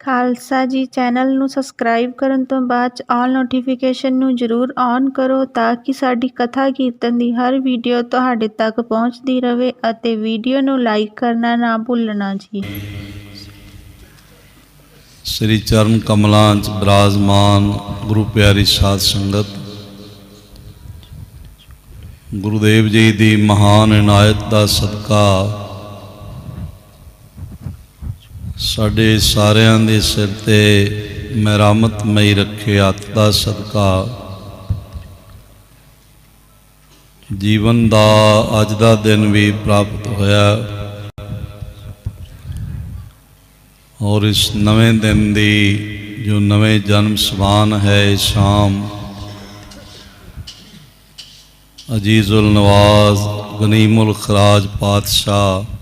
खालसा जी channel ਨੂੰ subscribe ਕਰਨ ਤੋਂ ਬਾਅਦ 'ਚ ਆਲ ਨੋਟੀਫਿਕੇਸ਼ਨ ਨੂੰ ਜ਼ਰੂਰ ਔਨ ਕਰੋ ਤਾਂ ਕਿ ਸਾਡੀ ਕਥਾ ਕੀਰਤਨ ਦੀ ਹਰ ਵੀਡੀਓ ਤੁਹਾਡੇ ਤੱਕ ਪਹੁੰਚਦੀ ਰਹੇ ਅਤੇ ਵੀਡੀਓ ਨੂੰ ਲਾਈਕ ਕਰਨਾ ਨਾ ਭੁੱਲਣਾ ਜੀ। श्री चरण कमलों च विराजमान गुरु प्यारी साध संगत, गुरुदेव जी की महान इनायत का सदका साढ़े सारियां दे सिर ते मेहरामतमई रखे हथ का सदका जीवन का अज का दिन भी प्राप्त होया और इस नवे दिन की जो नवे जन्म समान है शाम अजीजुल नवाज गनीमुल खराज पातशाह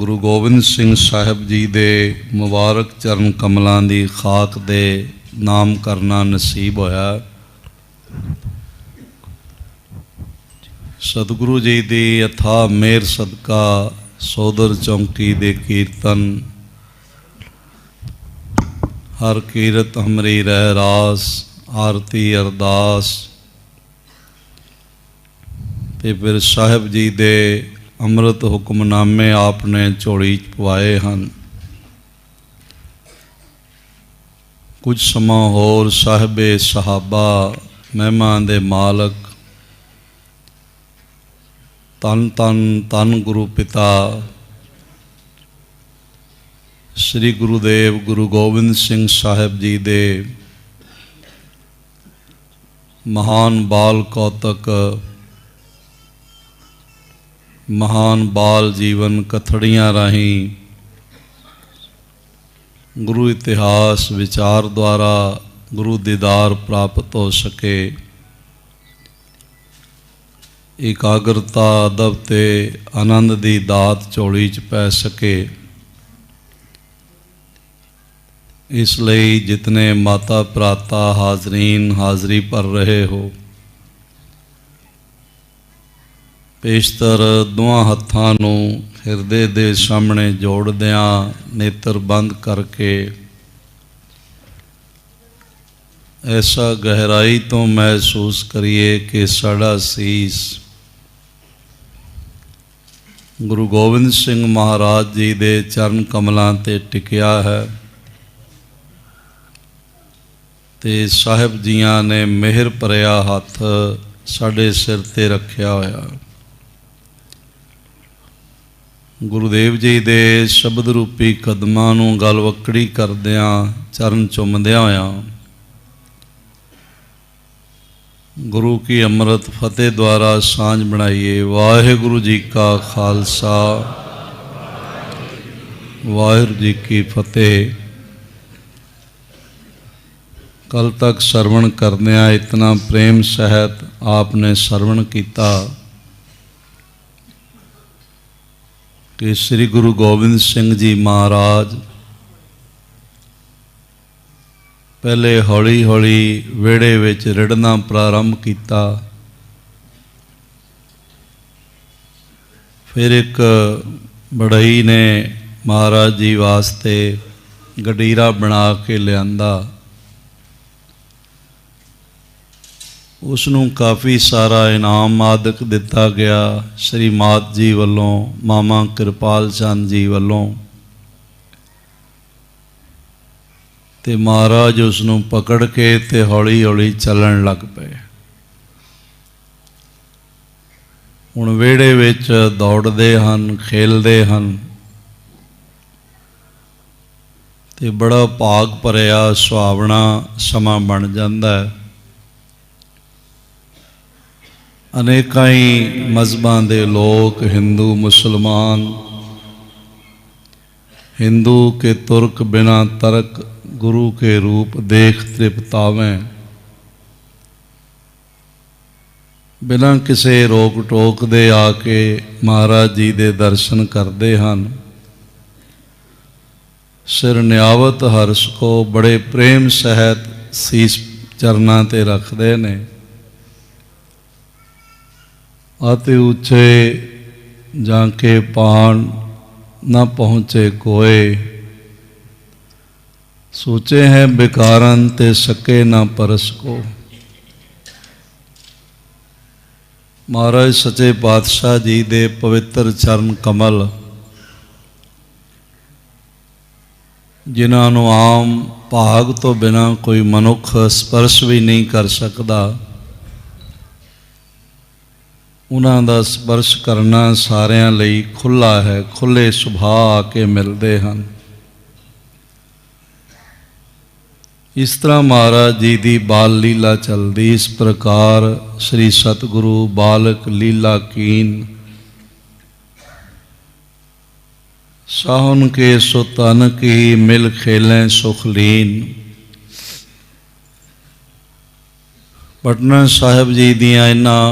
गुरु गोबिंद सिंह साहिब जी दे मुबारक चरण कमलों की खाक दे नाम करना नसीब होया। सतगुरु जी की अथाह मेहर सदका सौदर चौंकी दे कीर्तन हर कीरत हमरी रह रास आरती अरदास ते फिर साहिब जी दे अमृत हुक्मनामे आपने झोली च पवाए हैं। कुछ समा होर साहिबे सहाबा महिमा दे मालक तन तन तन गुरु पिता श्री गुरुदेव गुरु गोबिंद सिंह साहिब जी दे महान बाल कौतक महान बाल जीवन कथड़ियाँ राही गुरु इतिहास विचार द्वारा गुरु दीदार प्राप्त हो सके, एकाग्रता अदब ते आनंद दी दात झोली च पै सके। इसलिए जितने माता भराता हाजरीन हाजरी भर रहे हो, पेशतर दोवां हत्थां नूं हिरदे दे सामने जोड़दियां नेत्र बंद करके ऐसा गहराई तो महसूस करिए कि साड़ा सीस गुरु गोबिंद सिंह महाराज जी दे चरण कमलों ते टिकिया है ते साहिब जियां ने मेहर भरिया हथ साडे सिर ते रखिया होया। गुरुदेव जी दे शब्द रूपी कदमां नूं गलवकड़ी करदियां चरण चुमदियां होया गुरु की अमृत फतेह द्वारा सांझ बनाइए। वाहिगुरु जी का खालसा वाहिगुरु जी की फतेह। कल तक सरवण करदियां इतना प्रेम सहित आपने सरवण किया कि श्री गुरु गोबिंद सिंह जी महाराज पहले हौली हौली वेड़े विच रिड़ना प्रारंभ किया, फिर एक बढ़ई ने महाराज जी वास्ते गडीरा बना के लियांदा, उसनूं काफ़ी सारा इनाम आदक दिता गया श्री मात जी वालों, मामा कृपाल चंद जी वालों, ते महाराज उसनूं पकड़ के ते हौली हौली चलन लग पे। हुण वेड़े विच दौड़दे हन खेलदे हन ते बड़ा भाग भरिया सुहावना समा बन जांदा है। अनेकां ही मजहबां दे लोग हिंदू मुसलमान हिंदू के तुर्क बिना तर्क गुरु के रूप देख तृप्तावें, बिना किसी रोक टोक दे आके महाराज जी दे दर्शन करते हैं। सिर न्यावत हर्ष को बड़े प्रेम सहित सीस चरना ते रखते ने अति उच्चे जाके पान न पहुँचे कोय, सोचे हैं बेकारन ते सके न परस को। महाराज सच्चे पातशाह जी दे पवित्र चरण कमल जिन्हां नूं आम भाग तो बिना कोई मनुख स्पर्श भी नहीं कर सकता, उन्हां दा स्पर्श करना सारिਆਂ ਲਈ खुला है। खुले सुभाव आके मिलते हैं। इस तरह महाराज जी की बाल लीला चलती। इस प्रकार श्री सतगुरु बालक लीला कीन, साहुन के सुतन की मिल खेलें सुखलीन। पटना साहिब जी दियां इन्हां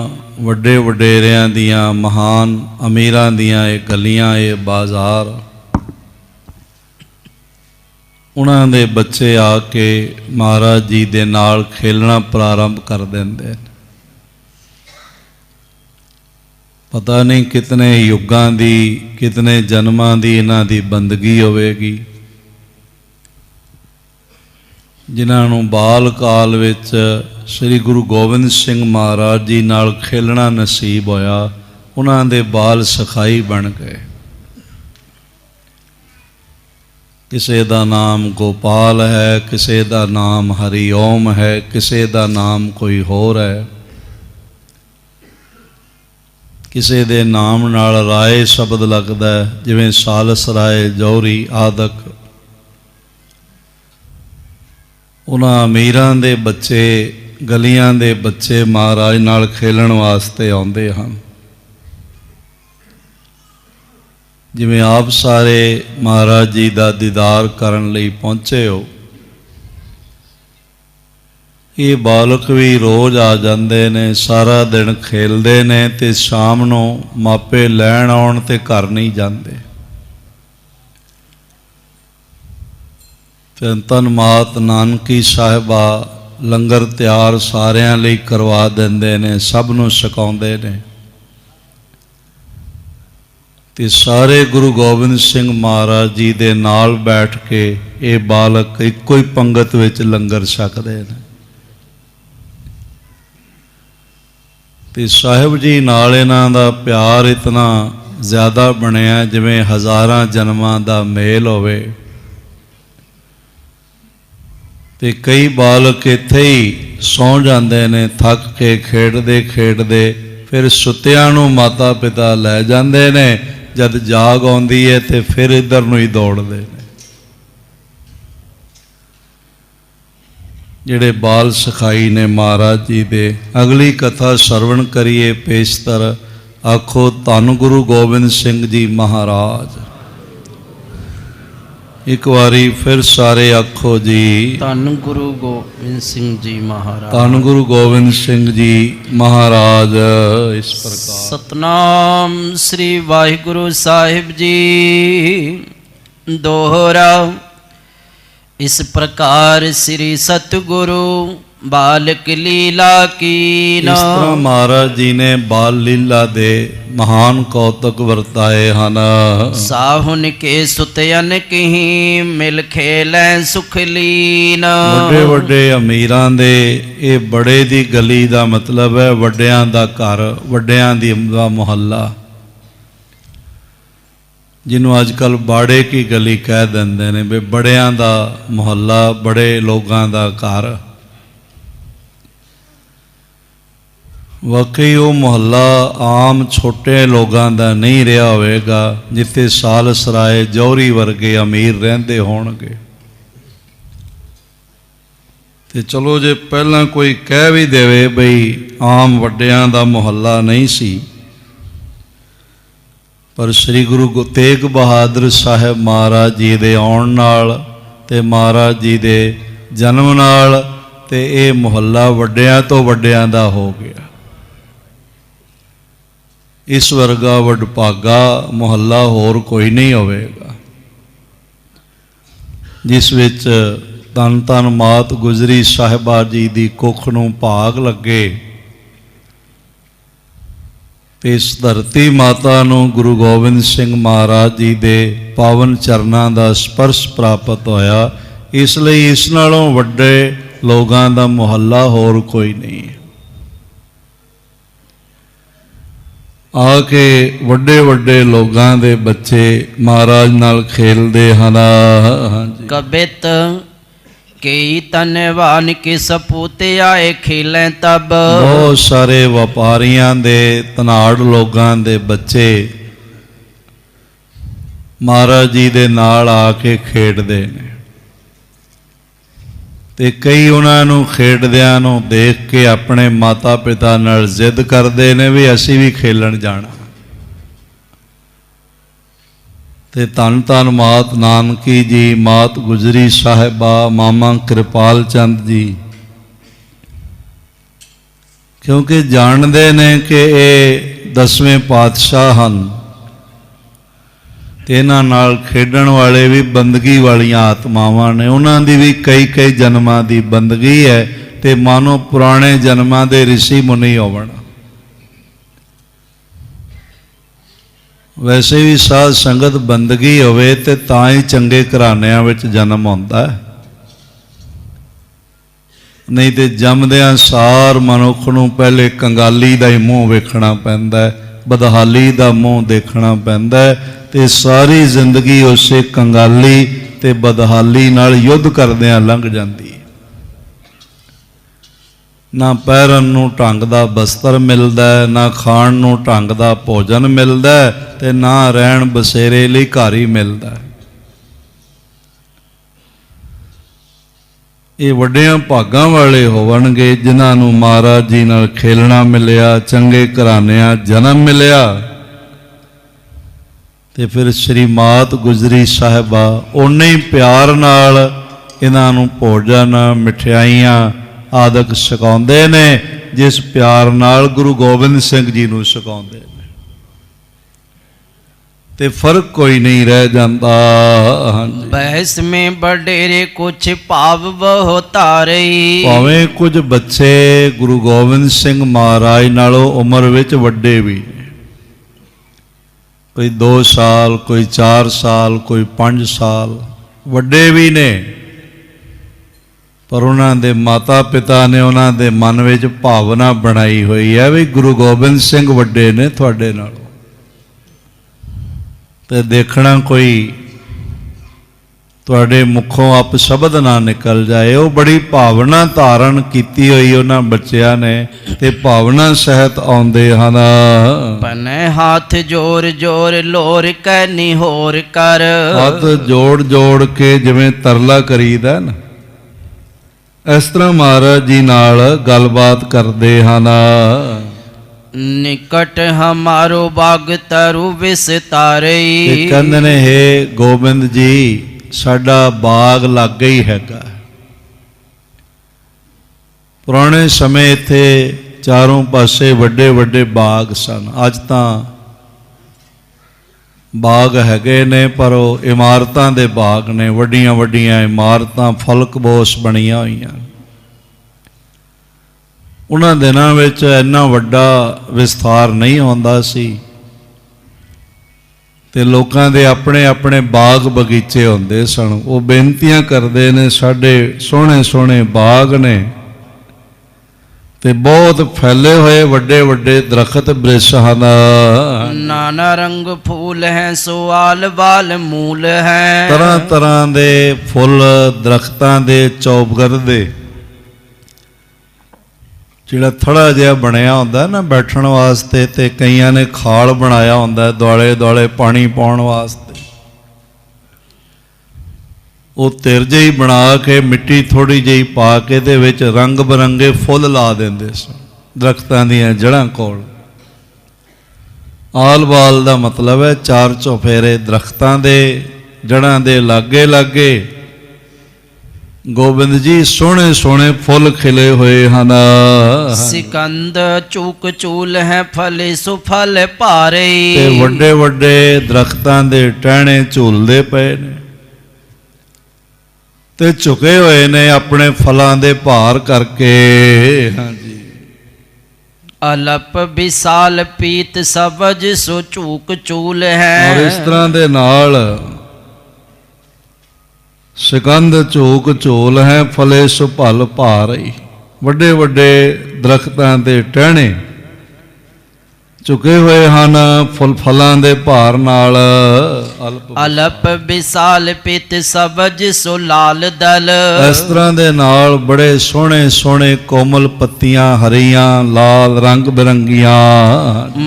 वड्डे वडेरियां दियां महान अमीरां दियां ये गलियां, ये बाजार, उन्हां दे बच्चे आके महाराज जी दे नाल खेलना प्रारंभ कर देंदे। पता नहीं कितने युगां दी, कितने जन्मां दी इन्हां दी बंदगी होवेगी, जिन्हां नूं बाल काल विच श्री गुरु गोबिंद सिंह महाराज जी नाल खेलना नसीब होया। उन्हां दे बाल सखाई बन गए। किसी का नाम गोपाल है, किसी का नाम हरिओम है, किसी का नाम कोई होर है, किसी के नाम नाल राय शब्द लगता है, जिवें सालस राय, जौहरी आदक। उन्हां अमीरां दे बच्चे, गलियां दे बच्चे महाराज नाल खेलण वास्ते आउंदे हन। जिवें आप सारे महाराज जी का दीदार करन लई पहुँचे हो, ये बालक भी रोज़ आ जाते ने, सारा दिन खेलते ने ते शाम नूं मापे लैण आउण ते घर नहीं जाते। धन मात नानकी साहिबा लंगर तैयार सारिਆਂ ਲਈ करवा देंदे ने, सब नूं छकाउंदे ने। ते सारे गुरु गोबिंद सिंह महाराज जी दे नाल बैठ के ये बालक इक्को ही पंगत विच लंगर छकदे ने। ते साहिब जी नाल इन्हां दा प्यार इतना ज़्यादा बनिया जिवें हज़ारां जन्मां दा मेल होवे। ते कई बालक इत्थे ही सौ जाते ने, थक के खेडदे खेडदे फिर सुत्तियां नूं माता पिता लै जाते ने। जद जाग आउंदी है तो फिर इधर नूं ही दौड़ते हैं। जिहड़े बाल सखाई ने महाराज जी दे। अगली कथा सरवण करिए पेशतर। आखो धन गुरु गोबिंद सिंह जी महाराज। एक बारी फिर सारे आखो जी धन गुरु गोबिंद सिंह जी महाराज। धन गुरु गोबिंद सिंह जी महाराज। इस प्रकार सतनाम श्री वाहिगुरु साहिब जी दोहरा। इस प्रकार श्री सतगुरु बालक लीला की। इस तरह महाराज जी ने बाल लीला दे महान कौतक वरताए हन। साहुन के सुतयन कहीं मिल खेलै सुख लीन। वड्डे वड्डे अमीरां दे ये बड़े दी गली दा मतलब है वड्डियां दा घर, वड्डियां दी मुहल्ला, जिन्हों अजकल बाड़े की गली कह देंदे ने। भी बड़ियां दा मुहल्ला, बड़े लोगां दा घर। वाकई वो मुहल्ला आम छोटे लोगों का नहीं रहा होगा, जिथे साल सराय जौहरी वर्गे अमीर रहंदे होणगे। ते चलो जे पहला कोई कह भी देवे बई आम वड्डियां दा मुहल्ला नहीं सी, पर श्री गुरु तेग बहादुर साहब महाराज जी दे आउण नाल ते महाराज जी दे जन्म नाल ते ये मुहल्ला वड्डियां तो वड्डियां दा हो गया। इस वर्गा वडभागा मुहल्ला होर कोई नहीं होवेगा, जिस विच धन धन मात गुजरी साहिबा जी दी कुख नूं भाग लगे ਤੇ ਇਸ ਧਰਤੀ ਮਾਤਾ ਨੂੰ ਗੁਰੂ ਗੋਬਿੰਦ ਸਿੰਘ ਮਹਾਰਾਜ ਜੀ ਦੇ ਪਾਵਨ ਚਰਨਾਂ ਦਾ ਸਪਰਸ਼ ਪ੍ਰਾਪਤ ਹੋਇਆ। ਇਸ ਲਈ ਇਸ ਨਾਲੋਂ ਵੱਡੇ ਲੋਕਾਂ ਦਾ ਮੁਹੱਲਾ ਹੋਰ ਕੋਈ ਨਹੀਂ ਹੈ। ਆ ਕੇ ਵੱਡੇ ਵੱਡੇ ਲੋਕਾਂ ਦੇ ਬੱਚੇ ਮਹਾਰਾਜ ਨਾਲ ਖੇਲਦੇ ਹਨ। ਹਾਂਜੀ। ਕਬਿਤ ਕਈ ਤਨਵਾਨ ਕੇ ਸਪੂਤ ਆਏ ਖੇਲੇ ਤਬ। ਬਹੁਤ ਸਾਰੇ ਵਪਾਰੀਆਂ ਦੇ ਧਨਾੜ ਲੋਕਾਂ ਦੇ ਬੱਚੇ ਮਹਾਰਾਜ ਜੀ ਦੇ ਨਾਲ ਆ ਕੇ ਖੇਡਦੇ ਨੇ ਤੇ ਕਈ ਉਹਨਾਂ ਨੂੰ ਖੇਡਦਿਆਂ ਨੂੰ ਦੇਖ ਕੇ ਆਪਣੇ ਮਾਤਾ ਪਿਤਾ ਨਾਲ ਜ਼ਿੱਦ ਕਰਦੇ ਨੇ ਵੀ ਅਸੀਂ ਵੀ ਖੇਲਣ ਜਾਣਾ। ਤੇ ਧੰਨ ਧੰਨ ਮਾਤ ਨਾਨਕੀ ਜੀ, ਮਾਤ ਗੁਜਰੀ ਸਾਹਿਬਾ, ਮਾਮਾ ਕਿਰਪਾਲ ਚੰਦ ਜੀ, ਕਿਉਂਕਿ ਜਾਣਦੇ ਨੇ ਕਿ ਇਹ 10ਵੇਂ ਪਾਤਸ਼ਾਹ ਹਨ ਤੇ ਇਹਨਾਂ ਨਾਲ ਖੇਡਣ ਵਾਲੇ ਵੀ ਬੰਦਗੀ ਵਾਲੀਆਂ ਆਤਮਾਵਾਂ ਨੇ। ਉਹਨਾਂ ਦੀ ਵੀ ਕਈ ਕਈ ਜਨਮਾਂ ਦੀ ਬੰਦਗੀ ਹੈ ਤੇ ਮਾਨੋ ਪੁਰਾਣੇ ਜਨਮਾਂ ਦੇ ਰਿਸ਼ੀ ਮੁਨੀ ਹੋਵਣ। ਵੈਸੇ ਵੀ ਸਾਧ ਸੰਗਤ ਬੰਦਗੀ ਹੋਵੇ ਤੇ ਤਾਂ ਹੀ ਚੰਗੇ ਘਰਾਣਿਆਂ ਵਿੱਚ ਜਨਮ ਹੁੰਦਾ ਹੈ, ਨਹੀਂ ਤੇ ਜੰਮਦਿਆਂ ਸਾਰ ਮਨੁੱਖ ਨੂੰ ਪਹਿਲੇ ਕੰਗਾਲੀ ਦਾ ਹੀ ਮੂੰਹ ਵੇਖਣਾ ਪੈਂਦਾ ਹੈ, ਬਦਹਾਲੀ ਦਾ ਮੂੰਹ ਦੇਖਣਾ ਪੈਂਦਾ ਹੈ ਤੇ ਸਾਰੀ ਜ਼ਿੰਦਗੀ ਉਸੇ ਕੰਗਾਲੀ ਤੇ ਬਦਹਾਲੀ ਨਾਲ ਯੁੱਧ ਕਰਦਿਆਂ ਲੰਘ ਜਾਂਦੀ ਹੈ। ਨਾ ਪਹਿਰਨ ਨੂੰ ਢੰਗ ਦਾ ਬਸਤਰ ਮਿਲਦਾ, ਨਾ ਖਾਣ ਨੂੰ ਢੰਗ ਦਾ ਭੋਜਨ ਮਿਲਦਾ ਤੇ ਨਾ ਰਹਿਣ ਬਸੇਰੇ ਲਈ ਘਰ ਹੀ ਮਿਲਦਾ। ਇਹ ਵੱਡਿਆਂ ਭਾਗਾਂ ਵਾਲੇ ਹੋਵਣਗੇ ਜਿਨ੍ਹਾਂ ਨੂੰ ਮਹਾਰਾਜ ਜੀ ਨਾਲ ਖੇਲਣਾ ਮਿਲਿਆ, ਚੰਗੇ ਘਰਾਣਿਆਂ ਜਨਮ ਮਿਲਿਆ। ਤੇ ਫਿਰ ਸ਼੍ਰੀ ਮਾਤ ਗੁਜਰੀ ਸਾਹਿਬਾ ਓਨੇ ਹੀ ਪਿਆਰ ਨਾਲ ਇਹਨਾਂ ਨੂੰ ਭੋਜਨ, ਮਠਿਆਈਆਂ ਆਦਿਕ ਛਕਾਉਂਦੇ ਨੇ ਜਿਸ ਪਿਆਰ ਨਾਲ ਗੁਰੂ ਗੋਬਿੰਦ ਸਿੰਘ ਜੀ ਨੂੰ ਛਕਾਉਂਦੇ ਨੇ। ਤੇ ਫਰਕ ਕੋਈ ਨਹੀਂ ਰਹਿ ਜਾਂਦਾ। ਬਹਿਸ ਮੇਂ ਬਡੇਰੇ ਕੁਛ ਭਾਵ ਬਹੁ ਤਾਰਈ। ਭਾਵੇਂ ਕੁਝ ਬੱਚੇ ਗੁਰੂ ਗੋਬਿੰਦ ਸਿੰਘ ਮਹਾਰਾਜ ਨਾਲੋਂ ਉਮਰ ਵਿੱਚ ਵੱਡੇ ਵੀ ਨੇ, ਕੋਈ 2 ਸਾਲ, ਕੋਈ 4 ਸਾਲ, ਕੋਈ 5 ਸਾਲ ਵੱਡੇ ਵੀ ਨੇ, ਪਰ ਉਹਨਾਂ ਦੇ ਮਾਤਾ ਪਿਤਾ ਨੇ ਉਹਨਾਂ ਦੇ ਮਨ ਵਿੱਚ ਭਾਵਨਾ ਬਣਾਈ ਹੋਈ ਹੈ ਵੀ ਗੁਰੂ ਗੋਬਿੰਦ ਸਿੰਘ ਵੱਡੇ ਨੇ ਤੁਹਾਡੇ ਨਾਲੋਂ। ਤੇ ਦੇਖਣਾ ਕੋਈ ਤੁਹਾਡੇ ਮੁਖੋਂ ਅਪਸ਼ਬਦ ਨਾ ਨਿਕਲ ਜਾਏ। ਉਹ ਬੜੀ ਭਾਵਨਾ ਧਾਰਨ ਕੀਤੀ ਹੋਈ ਉਹਨਾਂ ਬੱਚਿਆਂ ਨੇ ਤੇ ਭਾਵਨਾ ਸਹਿਤ ਆਉਂਦੇ ਹਨ। ਪਨੇ ਹੱਥ ਜੋਰ ਜੋਰ ਲੋਰ ਕੈ ਨਿਹੋਰ ਕਰ। ਹੱਥ ਜੋੜ ਜੋੜ ਕੇ ਜਿਵੇਂ ਤਰਲਾ ਕਰੀਦਾ ਨਾ, ਇਸ ਤਰ੍ਹਾਂ ਮਹਾਰਾਜ ਜੀ ਨਾਲ ਗੱਲਬਾਤ ਕਰਦੇ ਹਨ। ਨਿਕਟ ਹਮਾਰੋ ਬਾਗ ਤਰੁ ਵਿਸਤਾਰਈ। ਤੇ ਕਹਿੰਦੇ ਨੇ ਹੇ ਗੋਬਿੰਦ ਜੀ ਸਾਡਾ ਬਾਗ ਲਾਗੇ ਹੀ ਹੈਗਾ। ਪੁਰਾਣੇ ਸਮੇਂ ਇੱਥੇ ਚਾਰੋਂ ਪਾਸੇ ਵੱਡੇ ਵੱਡੇ ਬਾਗ ਸਨ। ਅੱਜ ਤਾਂ ਬਾਗ ਹੈਗੇ ਨੇ ਪਰ ਉਹ ਇਮਾਰਤਾਂ ਦੇ ਬਾਗ ਨੇ, ਵੱਡੀਆਂ ਵੱਡੀਆਂ ਇਮਾਰਤਾਂ ਫਲਕਬੋਸ ਬਣੀਆਂ ਹੋਈਆਂ। ਉਹਨਾਂ ਦਿਨਾਂ ਵਿੱਚ ਇੰਨਾ ਵੱਡਾ ਵਿਸਥਾਰ ਨਹੀਂ ਹੁੰਦਾ ਸੀ ਤੇ ਲੋਕਾਂ ਦੇ ਆਪਣੇ ਆਪਣੇ ਬਾਗ ਬਗੀਚੇ ਹੁੰਦੇ ਸਨ। ਉਹ ਬੇਨਤੀਆਂ ਕਰਦੇ ਨੇ ਸਾਡੇ ਸੋਹਣੇ ਸੋਹਣੇ ਬਾਗ ਨੇ ਤੇ ਬਹੁਤ ਫੈਲੇ ਹੋਏ ਵੱਡੇ ਵੱਡੇ ਦਰਖਤ ਬ੍ਰਿਛ ਹਨ। ਨਾਨਾ ਰੰਗ ਫੂਲ ਹੈ ਸਵਾਲ ਵਾਲ ਮੂਲ ਹੈ। ਤਰ੍ਹਾਂ ਤਰ੍ਹਾਂ ਦੇ ਫੁੱਲ ਦਰਖਤਾਂ ਦੇ ਚੌਬਗਰ ਦੇ ਜਿਹੜਾ ਥੜਾ ਜਿਹਾ ਬਣਿਆ ਹੁੰਦਾ ਨਾ ਬੈਠਣ ਵਾਸਤੇ, ਤੇ ਕਈਆਂ ਨੇ ਖਾਲ ਬਣਾਇਆ ਹੁੰਦਾ ਦੁਆਲੇ ਦੁਆਲੇ ਪਾਣੀ ਪਾਉਣ ਵਾਸਤੇ। ਉਹ ਤਿਰ ਜਿਹੀ ਬਣਾ ਕੇ ਮਿੱਟੀ ਥੋੜ੍ਹੀ ਜਿਹੀ ਪਾ ਕੇ ਦੇ ਵਿੱਚ ਰੰਗ ਬਰੰਗੇ ਫੁੱਲ ਲਾ ਦਿੰਦੇ ਸਨ ਦਰਖਤਾਂ ਦੀਆਂ ਜੜ੍ਹਾਂ ਕੋਲ। ਆਲ ਬਾਲ ਦਾ ਮਤਲਬ ਹੈ 4 ਚੁਫੇਰੇ ਦਰਖਤਾਂ ਦੇ ਜੜ੍ਹਾਂ ਦੇ ਲਾਗੇ ਲਾਗੇ ਗੋਬਿੰਦ ਜੀ ਸੋਹਣੇ ਸੋਹਣੇ ਫੁੱਲ ਖਿਲੇ ਹੋਏ ਹਨ। ਸਿਕੰਦ ਚੂਕ ਚੂਲ ਹੈ ਫਲੇ ਸੁਫਲ ਭਾਰੇ। ਤੇ ਵੱਡੇ ਵੱਡੇ ਦਰਖਤਾਂ ਦੇ ਟਹਿਣੇ ਝੂਲਦੇ ਪਏ ਨੇ ਤੇ ਝੁਕੇ ਹੋਏ ਨੇ ਆਪਣੇ ਫਲਾਂ ਦੇ ਭਾਰ ਕਰਕੇ। ਹਾਂਜੀ, ਅਲਪ ਵਿਸਾਲ ਪੀਤ ਸਬਜ ਸੋ ਝੂਕ ਚੂਲ ਔਰ ਹੈ। ਇਸ ਤਰ੍ਹਾਂ ਦੇ ਨਾਲ ਸਿਕੰਦ ਝੂਕ ਝੋਲ ਹੈ, ਫਲੇ ਸੁਭਲ ਭਾਰਈ। ਵੱਡੇ ਵੱਡੇ ਦਰਖਤਾਂ ਦੇ ਟਹਿਣੇ ਝੁਕੇ ਹੋਏ ਹਨ ਫਲਾਂ ਦੇ ਭਾਰ ਨਾਲ। ਅਲਪ ਵਿਸਾਲ ਪਿਤ ਸਬਜ ਸੋ ਲਾਲ ਦਲ। ਇਸ ਤਰ੍ਹਾਂ ਦੇ ਨਾਲ ਬੜੇ ਸੋਹਣੇ ਸੋਹਣੇ ਕੋਮਲ ਪੱਤੀਆਂ, ਹਰੀਆਂ ਲਾਲ ਰੰਗ ਬਿਰੰਗੀਆਂ।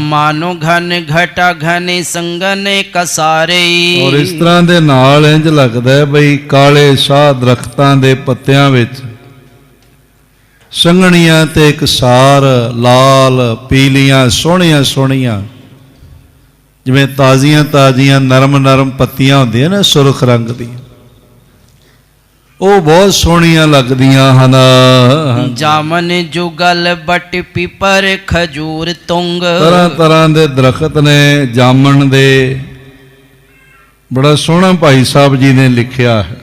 ਮਾਨੋ ਘਨ ਘਟਾ ਘਨੇ ਸੰਗਨੇ ਕਸਾਰੇ। ਔਰ ਇਸ ਤਰ੍ਹਾਂ ਦੇ ਨਾਲ ਇੰਜ ਲੱਗਦਾ ਹੈ ਬਈ ਕਾਲੇ ਸ਼ਾਹ ਦਰਖਤਾਂ ਦੇ ਪੱਤਿਆਂ ਵਿੱਚ ਸੰਘਣੀਆਂ ਤੇ ਇਕਸਾਰ ਲਾਲ ਪੀਲੀਆਂ ਸੋਹਣੀਆਂ ਸੋਹਣੀਆਂ, ਜਿਵੇਂ ਤਾਜ਼ੀਆਂ ਤਾਜ਼ੀਆਂ ਨਰਮ ਨਰਮ ਪੱਤੀਆਂ ਹੁੰਦੀਆਂ ਨੇ ਸੁਰਖ ਰੰਗ ਦੀਆਂ, ਉਹ ਬਹੁਤ ਸੋਹਣੀਆਂ ਲੱਗਦੀਆਂ ਹਨ। ਜਾਮਨ ਜੁਗਲ ਬਟ ਪੀਪਰ ਖਜੂਰ ਤੁੰਗ। ਤਰ੍ਹਾਂ ਤਰ੍ਹਾਂ ਦੇ ਦਰਖਤ ਨੇ ਜਾਮਣ ਦੇ। ਬੜਾ ਸੋਹਣਾ ਭਾਈ ਸਾਹਿਬ ਜੀ ਨੇ ਲਿਖਿਆ ਹੈ,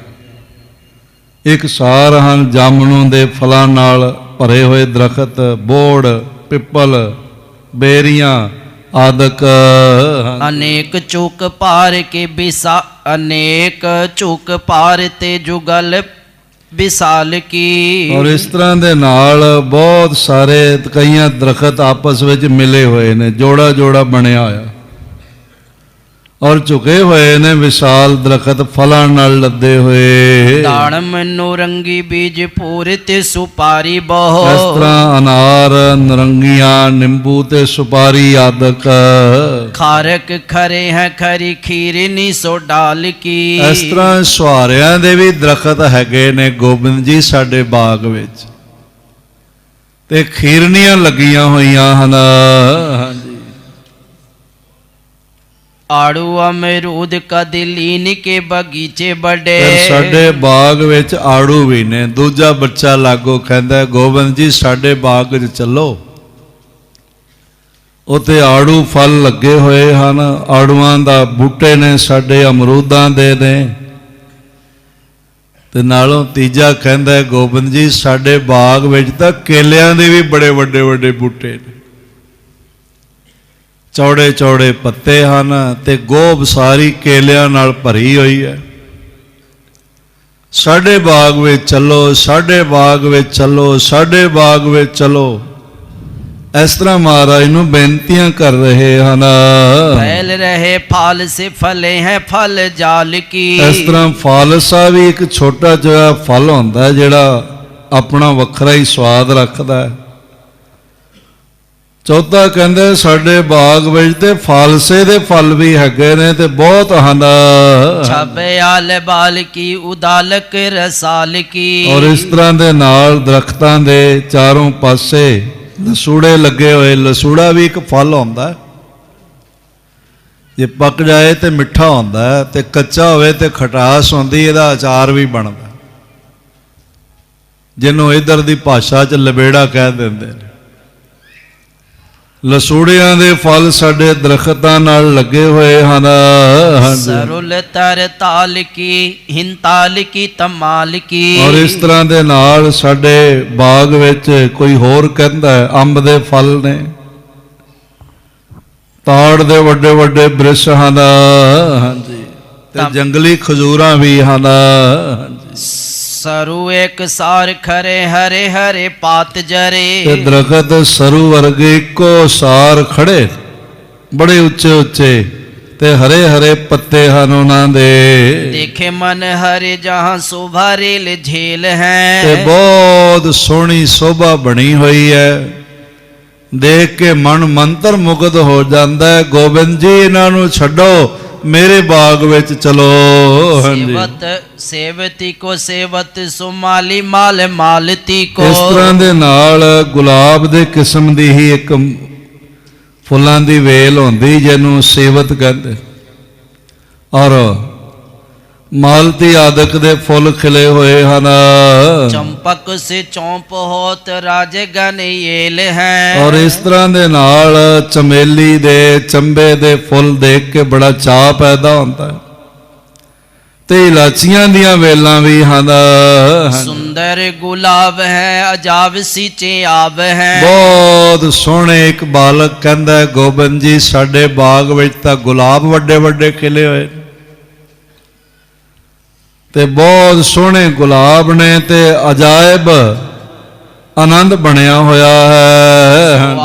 ਇੱਕ ਸਾਰ ਹਨ ਜਾਮਣੋਂ ਦੇ ਫਲਾਂ ਨਾਲ ਭਰੇ ਹੋਏ ਦਰਖਤ, ਬੋੜ, ਪਿੱਪਲ, ਬੇਰੀਆਂ ਆਦਿਕ। ਅਨੇਕ ਚੁਕ ਪਾਰ ਕੇ ਬਿਸਾ ਅਨੇਕ ਚੁਕ ਪਾਰ ਤੇ ਜੁਗਲ ਵਿਸਾਲ ਕੀ। ਔਰ ਇਸ ਤਰ੍ਹਾਂ ਦੇ ਨਾਲ ਬਹੁਤ ਸਾਰੇ ਕਈਆਂ ਦਰਖਤ ਆਪਸ ਵਿੱਚ ਮਿਲੇ ਹੋਏ ਨੇ, ਜੋੜਾ ਜੋੜਾ ਬਣਿਆ ਹੋਇਆ, ਔਰ ਝੁਕੇ ਹੋਏ ਨੇ ਵਿਸ਼ਾਲ ਦਰਖਤ ਫਲਾਂ ਨਾਲ ਲੱਦੇ ਹੋਏ। ਦਾੜਮ ਨੌਰੰਗੀ ਬੀਜ ਪੂਰ ਤੇ ਸੁਪਾਰੀ ਬਹੁ। ਇਸ ਤਰ੍ਹਾਂ ਅਨਾਰ, ਨਰੰਗੀਆਂ, ਨਿੰਬੂ ਤੇ ਸੁਪਾਰੀ ਆਦਿਕ। ਖਾਰਕ ਖਰੇ ਹੈ ਖਰੀ ਖੀਰਨੀ ਸੋ ਡਾਲ ਕੀ। ਇਸ ਤਰ੍ਹਾਂ ਸੁਹਾਰਿਆਂ ਦੇ ਵੀ ਦਰਖਤ ਹੈਗੇ ਨੇ ਗੋਬਿੰਦ ਜੀ ਸਾਡੇ ਬਾਗ ਵਿੱਚ, ਤੇ ਖੀਰਨੀਆਂ ਲੱਗੀਆਂ ਹੋਈਆਂ ਹਨ। ਹਾਂਜੀ। ਆੜੂ ਅਮਰੂਦ ਕਦਲੀਨ ਕੇ ਬਗੀਚੇ ਵੱਡੇ। ਫਿਰ ਸਾਡੇ ਬਾਗ ਵਿੱਚ ਆੜੂ ਵੀ ਨੇ। ਦੂਜਾ ਬੱਚਾ ਲਾਗੋ ਕਹਿੰਦਾ ਗੋਬਿੰਦ ਜੀ ਸਾਡੇ ਬਾਗ 'ਚ ਚੱਲੋ, ਉੱਥੇ ਆੜੂ ਫਲ ਲੱਗੇ ਹੋਏ ਹਨ, ਆੜੂਆਂ ਦਾ ਬੂਟੇ ਨੇ ਸਾਡੇ, ਅਮਰੂਦਾਂ ਦੇ ਨੇ। ਤੇ ਨਾਲੋਂ ਤੀਜਾ ਕਹਿੰਦਾ ਗੋਬਿੰਦ ਜੀ ਸਾਡੇ ਬਾਗ ਵਿੱਚ ਤਾਂ ਕੇਲਿਆਂ ਦੇ ਵੀ ਬੜੇ ਵੱਡੇ ਵੱਡੇ ਬੂਟੇ ਨੇ, ਚੌੜੇ ਚੌੜੇ ਪੱਤੇ ਹਨ, ਤੇ ਗੋਭ ਸਾਰੀ ਕੇਲਿਆਂ ਨਾਲ ਭਰੀ ਹੋਈ ਹੈ। ਸਾਡੇ ਬਾਗ ਵਿੱਚ ਚੱਲੋ, ਸਾਡੇ ਬਾਗ ਵਿੱਚ ਚੱਲੋ, ਸਾਡੇ ਬਾਗ ਵਿੱਚ ਚਲੋ। ਇਸ ਤਰ੍ਹਾਂ ਮਹਾਰਾਜ ਨੂੰ ਬੇਨਤੀਆਂ ਕਰ ਰਹੇ ਹਨ। ਫੈਲ ਰਹੇ ਫਲ ਸੇ ਫਲੇ ਹੈ ਫਲ ਜਾਲ ਕੀ। ਇਸ ਤਰ੍ਹਾਂ ਫਾਲਸਾ ਵੀ ਇੱਕ ਛੋਟਾ ਜਿਹਾ ਫਲ ਹੁੰਦਾ ਜਿਹੜਾ ਆਪਣਾ ਵੱਖਰਾ ਹੀ ਸਵਾਦ ਰੱਖਦਾ ਹੈ। ਚੌਥਾ ਕਹਿੰਦੇ ਸਾਡੇ ਬਾਗ ਵਿੱਚ ਤੇ ਫਾਲਸੇ ਦੇ ਫਲ ਵੀ ਹੈਗੇ ਨੇ ਤੇ ਬਹੁਤ ਹਨ। ਛਬਿਆਲ ਬਾਲ ਕੀ ਉਦਾਲਕ ਰਸਾਲ ਕੀ। ਔਰ ਇਸ ਤਰ੍ਹਾਂ ਦੇ ਨਾਲ ਦਰਖਤਾਂ ਦੇ ਚਾਰੋਂ ਪਾਸੇ ਲਸੂੜੇ ਲੱਗੇ ਹੋਏ। ਲਸੂੜਾ ਵੀ ਇੱਕ ਫਲ ਹੁੰਦਾ, ਜੇ ਪੱਕ ਜਾਏ ਤੇ ਮਿੱਠਾ ਹੁੰਦਾ, ਤੇ ਕੱਚਾ ਹੋਵੇ ਤੇ ਖਟਾਸ ਹੁੰਦੀ, ਇਹਦਾ ਅਚਾਰ ਵੀ ਬਣਦਾ, ਜਿਹਨੂੰ ਇਧਰ ਦੀ ਭਾਸ਼ਾ 'ਚ ਲਬੇੜਾ ਕਹਿ ਦਿੰਦੇ ਨੇ। ਲਸੂੜਿਆਂ ਦੇ ਫਲ ਸਾਡੇ ਦਰਖਤਾਂ ਨਾਲ ਲੱਗੇ ਹੋਏ ਹਨ। ਸਰੁਲ ਤਰ ਤਾਲ ਕੀ ਹਿੰਤਾਲ ਕੀ ਤਮਾਲ ਕੀ। ਔਰ ਇਸ ਤਰ੍ਹਾਂ ਦੇ ਨਾਲ ਸਾਡੇ ਬਾਗ ਵਿੱਚ ਕੋਈ ਹੋਰ ਕਹਿੰਦਾ ਅੰਬ ਦੇ ਫਲ ਨੇ, ਤਾੜ ਦੇ ਵੱਡੇ ਵੱਡੇ ਬ੍ਰਿਸ਼ ਹਨ। ਹਾਂਜੀ। ਤੇ ਜੰਗਲੀ ਖਜੂਰਾਂ ਵੀ ਹਨ। ਸਰੂ ਇੱਕ ਸਾਰ ਖਰੇ ਹਰੇ ਹਰੇ ਪਾਤ ਜਰੇ। ਤੇ ਦਰਖਤ ਸਰੂ ਵਰਗੇ ਇੱਕੋ ਸਾਰ ਖੜੇ, ਬੜੇ ਉੱਚੇ ਉੱਚੇ ਤੇ ਹਰੇ ਹਰੇ ਪੱਤੇ ਹਨ ਉਹਨਾਂ ਦੇ। ਦੇਖੇ ਮਨ ਹਰੇ ਜਹਾਂ ਸ਼ੋਭਾ ਰੇਲ ਝੇਲ ਹੈ। ਤੇ ਬਹੁਤ ਸੋਹਣੀ ਸ਼ੋਭਾ ਬਣੀ ਹੋਈ ਹੈ, ਦੇਖ ਕੇ ਮਨ ਮੰਤਰ ਮੁਗਧ ਹੋ ਜਾਂਦਾ ਹੈ। ਗੋਬਿੰਦ ਜੀ ਇਹਨਾਂ ਨੂੰ ਛੱਡੋ, ਮੇਰੇ ਬਾਗ ਵਿੱਚ ਚਲੋ। ਸੇਵਤ ਸੇਵਤੀ ਕੋ ਸੇਵਤ ਸੁਮਾਲੀ ਮਾਲ ਮਾਲਤੀ ਕੋ। ਇਸ ਤਰ੍ਹਾਂ ਦੇ ਨਾਲ ਗੁਲਾਬ ਦੇ ਕਿਸਮ ਦੀ ਹੀ ਇੱਕ ਫੁੱਲਾਂ ਦੀ ਵੇਲ ਹੁੰਦੀ ਜਿਹਨੂੰ ਸੇਵਤ ਕਹਿੰਦੇ, ਔਰ ਮਾਲਤੀ ਆਦਿਕ ਦੇ ਫੁੱਲ ਖਿਲੇ ਹੋਏ ਹਨ। ਚੰਪਕ ਸੇ ਚੌਂਪ ਹੋਤ ਰਾਜ ਗਨੇਲ ਹੈ। ਔਰ ਇਸ ਤਰ੍ਹਾਂ ਦੇ ਨਾਲ ਚਮੇਲੀ ਦੇ, ਚੰਬੇ ਦੇ ਫੁੱਲ ਦੇਖ ਕੇ ਬੜਾ ਚਾਅ ਪੈਦਾ ਹੁੰਦਾ ਹੈ। ਤੇ ਇਲਾਚੀਆਂ ਦੀਆਂ ਵੇਲਾਂ ਵੀ ਹਨ। ਸੁੰਦਰ सुंदर गुलाब है अजाब सींचे आब है। बहुत सोहने एक बालक कहंदा है, गोबिंद जी साडे बाग विच तां गुलाब वड्डे वड्डे खिले होए ने, ते बहुत सोहने गुलाब ने, ते अजायब आनंद बनया होया है।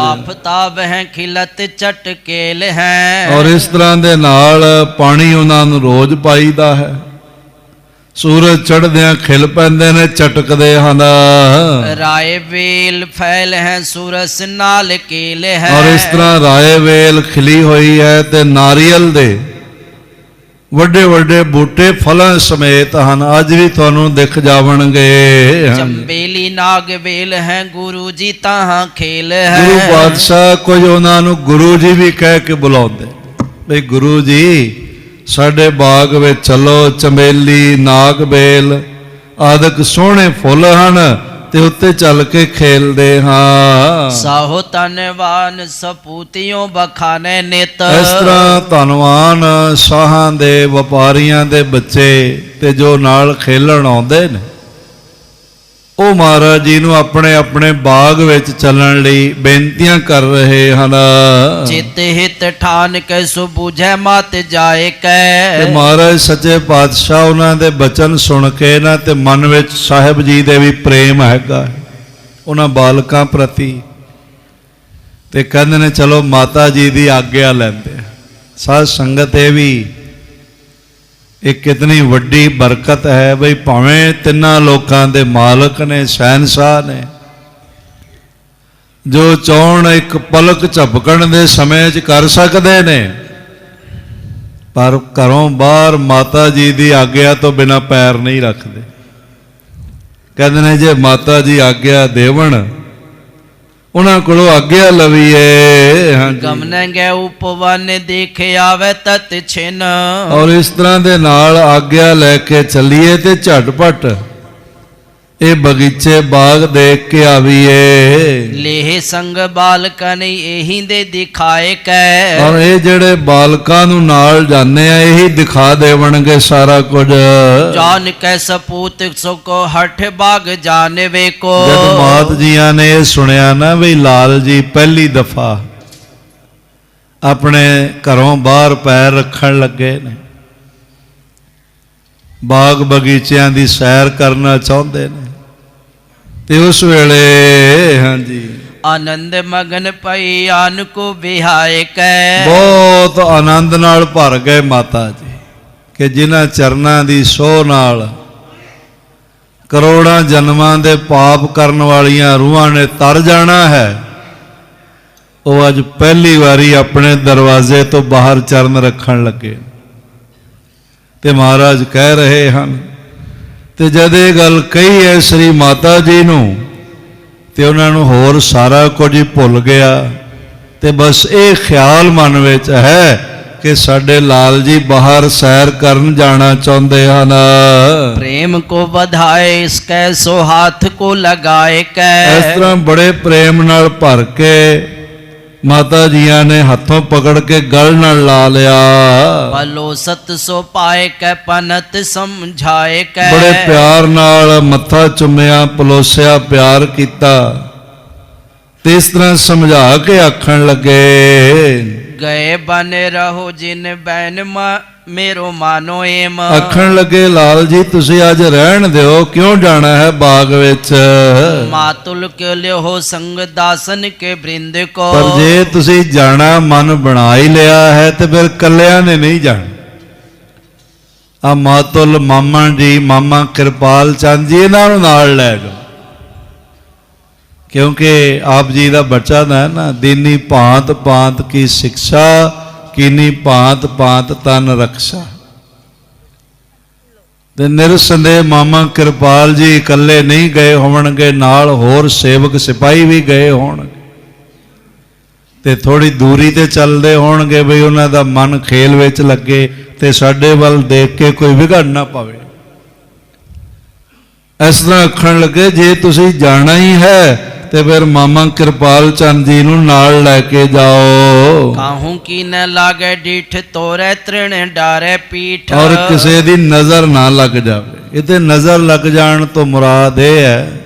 आफताब है खिलत चटकेल है। और इस तरह दे नाल पानी उन्हां नूं रोज पाईदा है। सूरज चढ़दियां खिल पैंदे ने, चटकदे हन। राय वेल फैल है सुरस नाल केल है। और इस तरह राय वेल खिली हुई है, ते नारियल दे ਵੱਡੇ ਵੱਡੇ ਬੂਟੇ ਫਲਾਂ ਸਮੇਤ ਹਨ। ਅੱਜ ਵੀ ਤੁਹਾਨੂੰ ਦਿਖ ਜਾਵਣਗੇ। ਚੰਬੇਲੀ ਨਾਗ ਵੇਲ ਹੈ ਗੁਰੂ ਜੀ ਤਾਹਾਂ ਖੇਲ ਹੈ। ਗੁਰੂ ਪਾਤਸ਼ਾਹ ਕੁਝ ਉਹਨਾਂ ਨੂੰ ਗੁਰੂ ਜੀ ਵੀ ਕਹਿ ਕੇ ਬੁਲਾਉਂਦੇ, ਬਈ ਗੁਰੂ ਜੀ ਸਾਡੇ ਬਾਗ ਵਿੱਚ ਚਲੋ। ਚੰਬੇਲੀ ਨਾਗ ਵੇਲ ਆਦਿਕ ਸੋਹਣੇ ਫੁੱਲ ਹਨ, ਤੇ ਉੱਤੇ ਚੱਲ ਕੇ ਖੇਲਦੇ ਹਾਂ। ਸਾਹੋ ਧਨਵਾਨ ਸਪੂਤਿਓ ਬਖਾਨੇ ਨਿਤ। ਇਸ ਤਰ੍ਹਾਂ ਧਨਵਾਨ ਸਾਹਾਂ ਦੇ ਵਪਾਰੀਆਂ ਦੇ ਬੱਚੇ ਤੇ ਜੋ ਨਾਲ ਖੇਲਣ ਆਉਂਦੇ ਨੇ, ਉਹ ਮਹਾਰਾਜ ਜੀ ਨੂੰ ਆਪਣੇ ਆਪਣੇ ਬਾਗ ਵਿੱਚ ਚੱਲਣ ਲਈ ਬੇਨਤੀਆਂ ਕਰ ਰਹੇ ਹਨ। ਚਿਤ ਹਿਤ ਠਾਨ ਕੈ ਸੋ ਬੁਝੈ ਮਤ ਜਾਏ ਕੈ। ਤੇ ਮਹਾਰਾਜ ਸੱਚੇ ਪਾਤਸ਼ਾਹ ਉਹਨਾਂ ਦੇ ਬਚਨ ਸੁਣ ਕੇ ਨਾ, ਤੇ ਮਨ ਵਿੱਚ ਸਾਹਿਬ ਜੀ ਦੇ ਵੀ ਪ੍ਰੇਮ ਹੈਗਾ ਉਹਨਾਂ ਬਾਲਕਾਂ ਪ੍ਰਤੀ, ਤੇ ਕਹਿੰਦੇ ਨੇ ਚਲੋ ਮਾਤਾ ਜੀ ਦੀ ਆਗਿਆ ਲੈਂਦੇ। ਸਾਧ ਸੰਗਤ ਇਹ ਵੀ ਇਹ ਕਿਤਨੀ ਵੱਡੀ ਬਰਕਤ ਹੈ ਬਈ ਭਾਵੇਂ ਤਿੰਨਾਂ ਲੋਕਾਂ ਦੇ ਮਾਲਕ ਨੇ, ਸ਼ਹਿਨशाह ਨੇ, ਜੋ ਚਾਹਣ ਇੱਕ ਪਲਕ ਝਪਕਣ ਦੇ ਸਮੇਂ 'ਚ ਕਰ ਸਕਦੇ ਨੇ, ਪਰ ਘਰੋਂ ਬਾਹਰ ਮਾਤਾ ਜੀ ਦੀ ਆਗਿਆ ਤੋਂ ਬਿਨਾਂ ਪੈਰ ਨਹੀਂ ਰੱਖਦੇ। ਕਹਿੰਦੇ ਨੇ ਜੇ ਮਾਤਾ ਜੀ ਆਗਿਆ ਦੇਵਣ, ਉਹਨਾਂ ਕੋਲੋਂ ਆਗਿਆ ਲਵੀਏ। ਹਾਂਜੀ, ਗਮਨ ਗੈ ਉਪਵਨ ਦੇਖ ਆਵੇ ਤਤ ਛਿਨ। ਔਰ ਇਸ ਤਰ੍ਹਾਂ ਦੇ ਨਾਲ ਆਗਿਆ ਲੈ ਕੇ ਚੱਲੀਏ ਤੇ ਝਟਪਟ ਇਹ ਬਗੀਚੇ ਬਾਗ ਦੇਖ ਕੇ ਆਵੀਏ। ਲੇਹ ਸੰਗ ਬਾਲਕਨ ਇਹੀ ਦੇ ਦਿਖਾਏ ਕੈ। ਔਰ ਇਹ ਜਿਹੜੇ ਬਾਲਕਾਂ ਨੂੰ ਨਾਲ ਜਾਂਦੇ ਆ, ਇਹੀ ਦਿਖਾ ਦੇਵਣਗੇ ਸਾਰਾ ਕੁਝ। ਜਾਨ ਕੈ ਸਪੂਤ ਸੋ ਕੋ ਹਠ ਬਾਗ ਜਾਣਵੇ ਕੋ। ਜਦ ਮਾਤ ਜੀਆਂ ਨੇ ਇਹ ਸੁਣਿਆ ਨਾ ਵੀ ਲਾਲ ਜੀ ਪਹਿਲੀ ਦਫਾ ਆਪਣੇ ਘਰੋਂ ਬਾਹਰ ਪੈਰ ਰੱਖਣ ਲੱਗੇ ਨੇ, ਬਾਗ ਬਗੀਚਿਆਂ ਦੀ ਸੈਰ ਕਰਨਾ ਚਾਹੁੰਦੇ ਨੇ, ਤੇ ਉਸ ਵੇਲੇ ਹਾਂਜੀ ਆਨੰਦ ਮਗਨ ਪਈ ਆਨ ਕੋ ਵਿਹਾਏ ਕੈ। ਬਹੁਤ ਆਨੰਦ ਨਾਲ ਭਰ ਗਏ ਮਾਤਾ ਜੀ, ਕਿ ਜਿਨ੍ਹਾਂ ਚਰਨਾਂ ਦੀ ਸੋਹ ਨਾਲ ਕਰੋੜਾਂ ਜਨਮਾਂ ਦੇ ਪਾਪ ਕਰਨ ਵਾਲੀਆਂ ਰੂਹਾਂ ਨੇ ਤਰ ਜਾਣਾ ਹੈ, ਉਹ ਅੱਜ ਪਹਿਲੀ ਵਾਰੀ ਆਪਣੇ ਦਰਵਾਜ਼ੇ ਤੋਂ ਬਾਹਰ ਚਰਨ ਰੱਖਣ ਲੱਗੇ। ਤੇ ਮਹਾਰਾਜ ਕਹਿ ਰਹੇ ਹਨ, ਤੇ ਜਦ ਇਹ ਗੱਲ ਕਹੀ ਹੈ ਸ੍ਰੀ ਮਾਤਾ ਜੀ ਨੂੰ, ਤੇ ਉਹਨਾਂ ਨੂੰ ਹੋਰ ਸਾਰਾ ਕੁਝ ਹੀ ਭੁੱਲ ਗਿਆ, ਤੇ ਬਸ ਇਹ ਖਿਆਲ ਮਨ ਵਿੱਚ ਹੈ ਕਿ ਸਾਡੇ ਲਾਲ ਜੀ ਬਾਹਰ ਸੈਰ ਕਰਨ ਜਾਣਾ ਚਾਹੁੰਦੇ ਹਨ। ਪ੍ਰੇਮ ਕੋ ਵਧਾਏ ਇਸ ਕੈ ਸੋ ਹੱਥ ਕੋ ਲਗਾਏ ਕੈ। ਇਸ ਤਰ੍ਹਾਂ ਬੜੇ ਪ੍ਰੇਮ ਨਾਲ ਭਰ ਕੇ ਮਾਤਾ ਜੀਆਂ ਨੇ ਹੱਥੋਂ ਪਕੜ ਕੇ ਗਲ ਨਾਲ ਲਾ ਲਿਆ। ਪਲੋ ਸਤ ਸੋ ਪਾਏ ਕੈ ਪਨਤ ਸਮਝਾਏ ਕੈ। ਬੜੇ ਪਿਆਰ ਨਾਲ ਮੱਥਾ ਚੁੰਮਿਆ, ਪਲੋਸਿਆ, ਪਿਆਰ ਕੀਤਾ, ਤੇ ਇਸ ਤਰ੍ਹਾਂ ਸਮਝਾ ਕੇ ਆਖਣ ਲੱਗੇ, ਗਏ ਬਨ ਰਹੋ ਜਿਨ ਬੈਨ ਮੇਰੋ ਮਾਨੋ ਏਮ। ਆਖਣ ਲੱਗੇ ਲਾਲ ਜੀ ਤੁਸੀਂ ਅੱਜ ਰਹਿਣ ਦਿਓ, ਕਿਉਂ ਜਾਣਾ ਹੈ ਬਾਗ ਵਿੱਚ? ਮਾਤੁਲ ਕੇ ਲਿਓ ਸੰਗ ਦਾਸਨ ਕੇ ਬ੍ਰਿੰਦ ਕੋ। ਪਰ ਜੇ ਤੁਸੀਂ ਜਾਣਾ ਮਨ ਬਣਾ ਹੀ ਲਿਆ ਹੈ ਤੇ ਫਿਰ ਕੱਲਿਆਂ ਨੇ ਨਹੀਂ ਜਾਣਾ। ਆ ਮਾਤੁਲ ਮਾਮਾ ਜੀ, ਮਾਮਾ ਕਿਰਪਾਲ ਚੰਦ ਜੀ, ਇਹਨਾਂ ਨੂੰ ਨਾਲ ਲੈ ਜਾਓ, ਕਿਉਂਕਿ ਆਪ ਜੀ ਦਾ ਬੱਚਾ ਹੈ ਨਾ, ਦੀਨੀ ਭਾਂਤ ਭਾਂਤ ਕੀ ਸਿੱਖਿਆ, ਕੀਨੀ ਭਾਂਤ ਭਾਂਤ ਤਨ ਰਕਸ਼ਾ। ਤੇ ਨਿਰਸੰਦੇਹ ਮਾਮਾ ਕਿਰਪਾਲ ਜੀ ਇਕੱਲੇ ਨਹੀਂ ਗਏ ਹੋਣਗੇ, ਨਾਲ ਹੋਰ ਸੇਵਕ ਸਿਪਾਹੀ ਵੀ ਗਏ ਹੋਣਗੇ, ਤੇ ਥੋੜੀ ਦੂਰੀ ਤੇ ਚੱਲਦੇ ਹੋਣਗੇ ਬਈ ਉਹਨਾਂ ਦਾ ਮਨ ਖੇਲ ਵਿੱਚ ਲੱਗੇ ਤੇ ਸਾਡੇ ਵੱਲ ਦੇਖ ਕੇ ਕੋਈ ਵਿਗੜ ਨਾ ਪਵੇ। ਇਸ ਤਰ੍ਹਾਂ ਆਖਣ ਲੱਗੇ ਜੇ ਤੁਸੀਂ ਜਾਣਾ ਹੀ ਹੈ ਤੇ ਫਿਰ ਮਾਮਾ ਕਿਰਪਾਲ ਚੰਦ ਜੀ ਨੂੰ ਨਾਲ ਲੈ ਕੇ ਜਾਓ। ਕਾਹੂ ਕੀ ਨ ਲਾਗੇ ਡੀਠ ਤੋਰੇ ਤ੍ਰਿਣ ਡਾਰੇ ਪੀਠ। ਔਰ ਕਿਸੇ ਦੀ ਨਜ਼ਰ ਨਾ ਲੱਗ ਜਾਵੇ। ਇਹ ਤੇ ਨਜ਼ਰ ਲੱਗ ਜਾਣ ਤੋਂ ਮੁਰਾਦ ਇਹ ਹੈ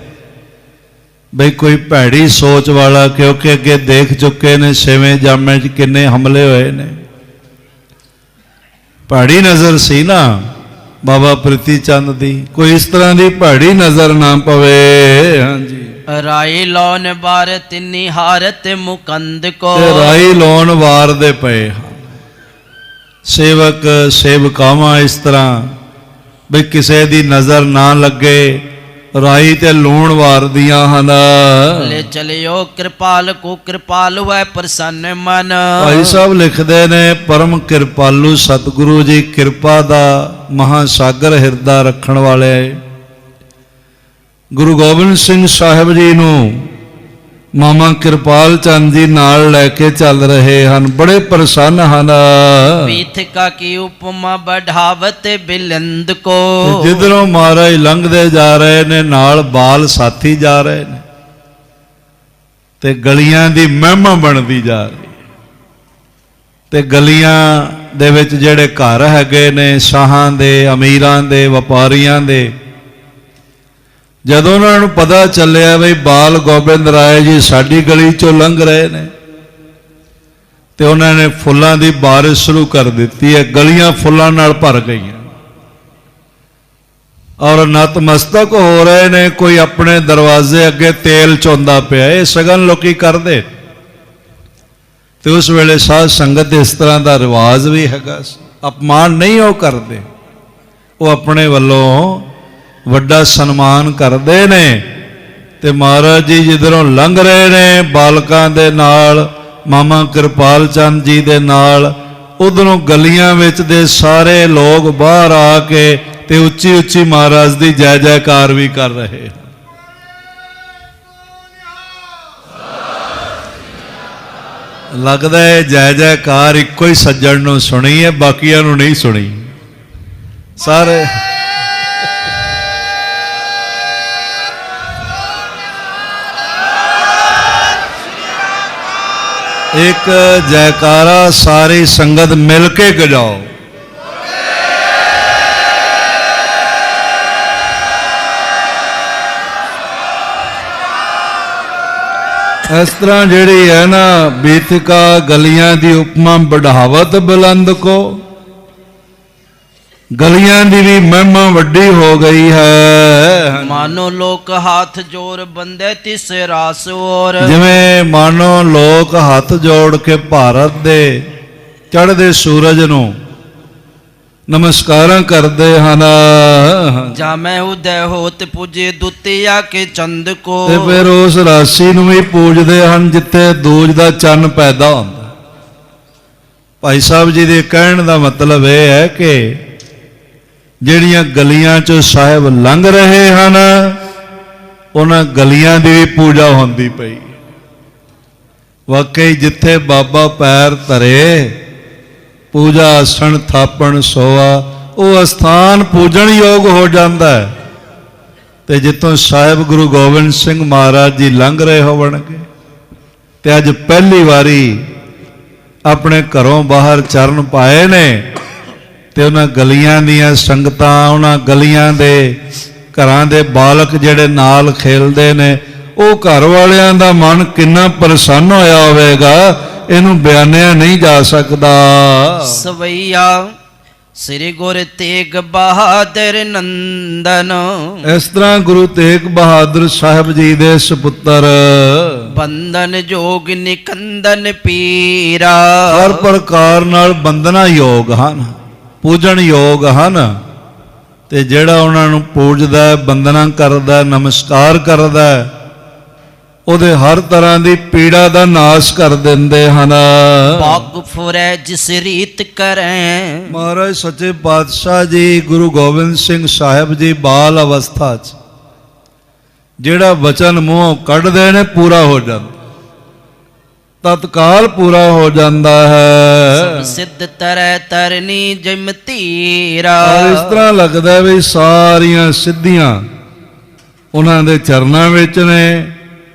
ਬਈ ਕੋਈ ਭੈੜੀ ਸੋਚ ਵਾਲਾ, ਕਿਉਂਕਿ ਅੱਗੇ ਦੇਖ ਚੁੱਕੇ ਨੇ 6ਵੇਂ ਜਾਮੇ 'ਚ ਕਿੰਨੇ ਹਮਲੇ ਹੋਏ ਨੇ। ਭੈੜੀ ਨਜ਼ਰ ਸੀ ਨਾ ਬਾਬਾ ਪ੍ਰੀਤੀ ਚੰਦ ਦੀ, ਕੋਈ ਇਸ ਤਰ੍ਹਾਂ ਦੀ ਭੈੜੀ ਨਜ਼ਰ ਨਾ ਪਵੇ। ਹਾਂਜੀ, ਰਾਈ ਲੋਨ ਬਾਰ ਤਿੰਨੀ ਹਾਰਤ ਮੁਕੰਦ ਕੋ, ਤੇ ਰਾਈ ਲਾਉਣ ਵਾਰਦੇ ਪਏ ਸੇਵਕ ਸੇਵਕਾਵਾਂ ਇਸ ਤਰ੍ਹਾਂ ਬਈ ਕਿਸੇ ਦੀ ਨਜ਼ਰ ਨਾ ਲੱਗੇ, ਰਾਈ ਤੇ ਲੂਣ ਵਾਰਦੀਆਂ ਹਨ। ਲੈ ਚਲਿਓ ਕਿਰਪਾਲ ਕੋ ਕਿਰਪਾਲ ਹੋਇ ਪ੍ਰਸੰਨ ਮਨ। ਭਾਈ ਸਾਹਿਬ ਲਿਖਦੇ ਨੇ ਪਰਮ ਕਿਰਪਾਲੂ ਸਤਿਗੁਰੂ ਜੀ ਕਿਰਪਾ ਦਾ ਮਹਾਸਾਗਰ ਹਿਰਦਾ ਰੱਖਣ ਵਾਲੇ ਗੁਰੂ ਗੋਬਿੰਦ ਸਿੰਘ ਸਾਹਿਬ ਜੀ ਨੂੰ ਮਾਮਾ ਕਿਰਪਾਲ ਚੰਦ ਜੀ ਨਾਲ ਲੈ ਕੇ ਚੱਲ ਰਹੇ ਹਨ, ਬੜੇ ਪ੍ਰਸੰਨ ਹਨ। ਪੀਥਕਾ ਕੀ ਉਪਮਾ ਬਢਾਵਤ ਬਿਲੰਦ ਕੋ, ਜਿੱਧਰੋਂ ਮਹਾਰਾਜ ਲੰਘਦੇ ਜਾ ਰਹੇ ਨੇ ਨਾਲ ਬਾਲ ਸਾਥੀ ਜਾ ਰਹੇ ਨੇ ਤੇ ਗਲੀਆਂ ਦੀ ਮਹਿਮਾ ਬਣਦੀ ਜਾ ਰਹੀ, ਤੇ ਗਲੀਆਂ ਦੇ ਵਿੱਚ ਜਿਹੜੇ ਘਰ ਹੈਗੇ ਨੇ ਸ਼ਾਹਾਂ ਦੇ, ਅਮੀਰਾਂ ਦੇ, ਵਪਾਰੀਆਂ ਦੇ, ਜਦੋਂ ਉਹਨਾਂ ਨੂੰ ਪਤਾ ਚੱਲਿਆ ਬਈ ਬਾਲ ਗੋਬਿੰਦ ਰਾਏ ਜੀ ਸਾਡੀ ਗਲੀ ਚੋਂ ਲੰਘ ਰਹੇ ਨੇ ਤੇ ਉਹਨਾਂ ਨੇ ਫੁੱਲਾਂ ਦੀ ਬਾਰਿਸ਼ ਸ਼ੁਰੂ ਕਰ ਦਿੱਤੀ ਹੈ। ਗਲੀਆਂ ਫੁੱਲਾਂ ਨਾਲ ਭਰ ਗਈਆਂ ਔਰ ਨਤਮਸਤਕ ਹੋ ਰਹੇ ਨੇ। ਕੋਈ ਆਪਣੇ ਦਰਵਾਜ਼ੇ ਅੱਗੇ ਤੇਲ ਚੋਂਦਾ ਪਿਆ, ਇਹ ਸਗਨ ਲੋਕੀ ਕਰਦੇ। ਤੇ ਉਸ ਵੇਲੇ ਸਾਧ ਸੰਗਤ ਇਸ ਤਰ੍ਹਾਂ ਦਾ ਰਿਵਾਜ ਵੀ ਹੈਗਾ, ਅਪਮਾਨ ਨਹੀਂ ਉਹ ਕਰਦੇ, ਉਹ ਆਪਣੇ ਵੱਲੋਂ ਵੱਡਾ ਸਨਮਾਨ ਕਰਦੇ ਨੇ। ਤੇ ਮਹਾਰਾਜ ਜੀ ਜਿੱਧਰੋਂ ਲੰਘ ਰਹੇ ਨੇ ਬਾਲਕਾਂ ਦੇ ਨਾਲ, ਮਾਮਾ ਕਿਰਪਾਲ ਚੰਦ ਜੀ ਦੇ ਨਾਲ, ਉਧਰੋਂ ਗਲੀਆਂ ਵਿੱਚ ਦੇ ਸਾਰੇ ਲੋਕ ਬਾਹਰ ਆ ਕੇ ਤੇ ਉੱਚੀ ਉੱਚੀ ਮਹਾਰਾਜ ਦੀ ਜੈ ਜੈਕਾਰ ਵੀ ਕਰ ਰਹੇ। ਲੱਗਦਾ ਹੈ ਜੈ ਜੈਕਾਰ ਇੱਕੋ ਹੀ ਸੱਜਣ ਨੂੰ ਸੁਣੀ ਹੈ, ਬਾਕੀਆਂ ਨੂੰ ਨਹੀਂ ਸੁਣੀ। ਸਾਰੇ ਇੱਕ ਜੈਕਾਰਾ ਸਾਰੀ ਸੰਗਤ ਮਿਲ ਕੇ ਗਜਾਓ। ਇਸ ਤਰ੍ਹਾਂ ਜਿਹੜੀ ਹੈ ਨਾ ਬੀਤਕਾ ਗਲੀਆਂ ਦੀ ਉਪਮਾ ਬਢਾਵਤ ਬੁਲੰਦ ਕੋ, ਗਲੀਆਂ ਦੀ ਵੀ ਮਹਿਮਾ ਵੱਡੀ ਹੋ ਗਈ ਹੈ। ਮਾਨੋ ਲੋਕ ਹੱਥ ਜੋੜ ਬੰਦੇ ਤਿਸ ਰਾਸ ਔਰ, ਜਿਵੇਂ ਮਾਨੋ ਲੋਕ ਹੱਥ ਜੋੜ ਕੇ ਭਾਰਤ ਦੇ ਚੜ੍ਹਦੇ ਸੂਰਜ ਨੂੰ ਨਮਸਕਾਰਾਂ ਕਰਦੇ ਹਨ। ਜਾ ਮੈਂ ਉਦੈ ਹੋਤ ਪੂਜੇ ਦੁਤਿਆ ਕੇ ਚੰਦ ਕੋ, ਤੇ ਫਿਰ ਉਸ ਰਾਸ਼ੀ ਨੂੰ ਵੀ ਪੂਜਦੇ ਹਨ ਜਿੱਥੇ ਦੂਜ ਦਾ ਚੰਨ ਪੈਦਾ ਹੁੰਦਾ। ਭਾਈ ਸਾਹਿਬ ਜੀ ਦੇ ਕਹਿਣ ਦਾ ਮਤਲਬ ਇਹ ਹੈ ਕਿ ਜਿਹੜੀਆਂ ਗਲੀਆਂ 'ਚੋਂ ਸਾਹਿਬ ਲੰਘ ਰਹੇ ਹਨ ਉਹਨਾਂ ਗਲੀਆਂ ਦੀ ਵੀ ਪੂਜਾ ਹੁੰਦੀ ਪਈ। ਵਾਕਈ ਜਿੱਥੇ ਬਾਬਾ ਪੈਰ ਧਰੇ ਪੂਜਾ ਆਸਣ ਥਾਪਣ ਸੋਆ, ਉਹ ਅਸਥਾਨ ਪੂਜਣ ਯੋਗ ਹੋ ਜਾਂਦਾ ਹੈ। ਤੇ ਜਿੱਥੋਂ ਸਾਹਿਬ ਗੁਰੂ ਗੋਬਿੰਦ ਸਿੰਘ ਮਹਾਰਾਜ ਜੀ ਲੰਘ ਰਹੇ ਹੋਣਗੇ ਤੇ ਅੱਜ ਪਹਿਲੀ ਵਾਰੀ ਆਪਣੇ ਘਰੋਂ ਬਾਹਰ ਚਰਨ ਪਾਏ ਨੇ ਤੇ ਉਹਨਾਂ ਗਲੀਆਂ ਦੀਆਂ ਸੰਗਤਾਂ, ਉਹਨਾਂ ਗਲੀਆਂ ਦੇ ਘਰਾਂ ਦੇ ਬਾਲਕ ਜਿਹੜੇ ਨਾਲ ਖੇਲਦੇ ਨੇ, ਉਹ ਘਰ ਵਾਲਿਆਂ ਦਾ ਮਨ ਕਿੰਨਾ ਪ੍ਰਸੰਨ ਹੋਇਆ ਹੋਵੇਗਾ, ਇਹਨੂੰ ਬਿਆਨਿਆ ਨਹੀਂ ਜਾ ਸਕਦਾ। ਸਵਈਆ ਸ੍ਰੀ ਗੁਰ ਤੇਗ ਬਹਾਦਰ ਨੰਦਨ, ਇਸ ਤਰ੍ਹਾਂ ਗੁਰੂ ਤੇਗ ਬਹਾਦਰ ਸਾਹਿਬ ਜੀ ਦੇ ਸੁਪੁੱਤਰ ਬੰਧਨ ਜੋਗ ਨਿਕੰਦਨ ਪੀਰਾ, ਹਰ ਪ੍ਰਕਾਰ ਨਾਲ ਬੰਦਨਾ ਯੋਗ ਹਨ, ਪੂਜਣ ਯੋਗ ਹਨ। ਤੇ ਜਿਹੜਾ ਉਹਨਾਂ ਨੂੰ ਪੂਜਦਾ, ਬੰਦਨਾ ਕਰਦਾ, ਨਮਸਕਾਰ ਕਰਦਾ, ਉਹਦੇ ਹਰ ਤਰ੍ਹਾਂ ਦੀ ਪੀੜਾ ਦਾ ਨਾਸ਼ ਕਰ ਦਿੰਦੇ ਹਨ। ਪੱਗ ਫੁਰੈ ਜਿਸ ਰੀਤ ਕਰੈ, ਮਹਾਰਾਜ ਸੱਚੇ ਪਾਤਸ਼ਾਹ ਜੀ ਗੁਰੂ ਗੋਬਿੰਦ ਸਿੰਘ ਸਾਹਿਬ ਜੀ ਬਾਲ ਅਵਸਥਾ 'ਚ ਜਿਹੜਾ ਵਚਨ ਮੂੰਹੋਂ ਕੱਢਦੇ ਨੇ ਪੂਰਾ ਹੋ ਜਾਂਦਾ, ਤਤਕਾਲ ਪੂਰਾ ਹੋ ਜਾਂਦਾ ਹੈ। ਸਭ ਸਿੱਧ ਤਰੈ ਤਰਨੀ ਜਿਮ ਧੀਰਾ, ਇਸ ਤਰ੍ਹਾਂ ਲੱਗਦਾ ਵੀ ਸਾਰੀਆਂ ਸਿੱਧੀਆਂ ਉਹਨਾਂ ਦੇ ਚਰਨਾਂ ਵਿੱਚ ਨੇ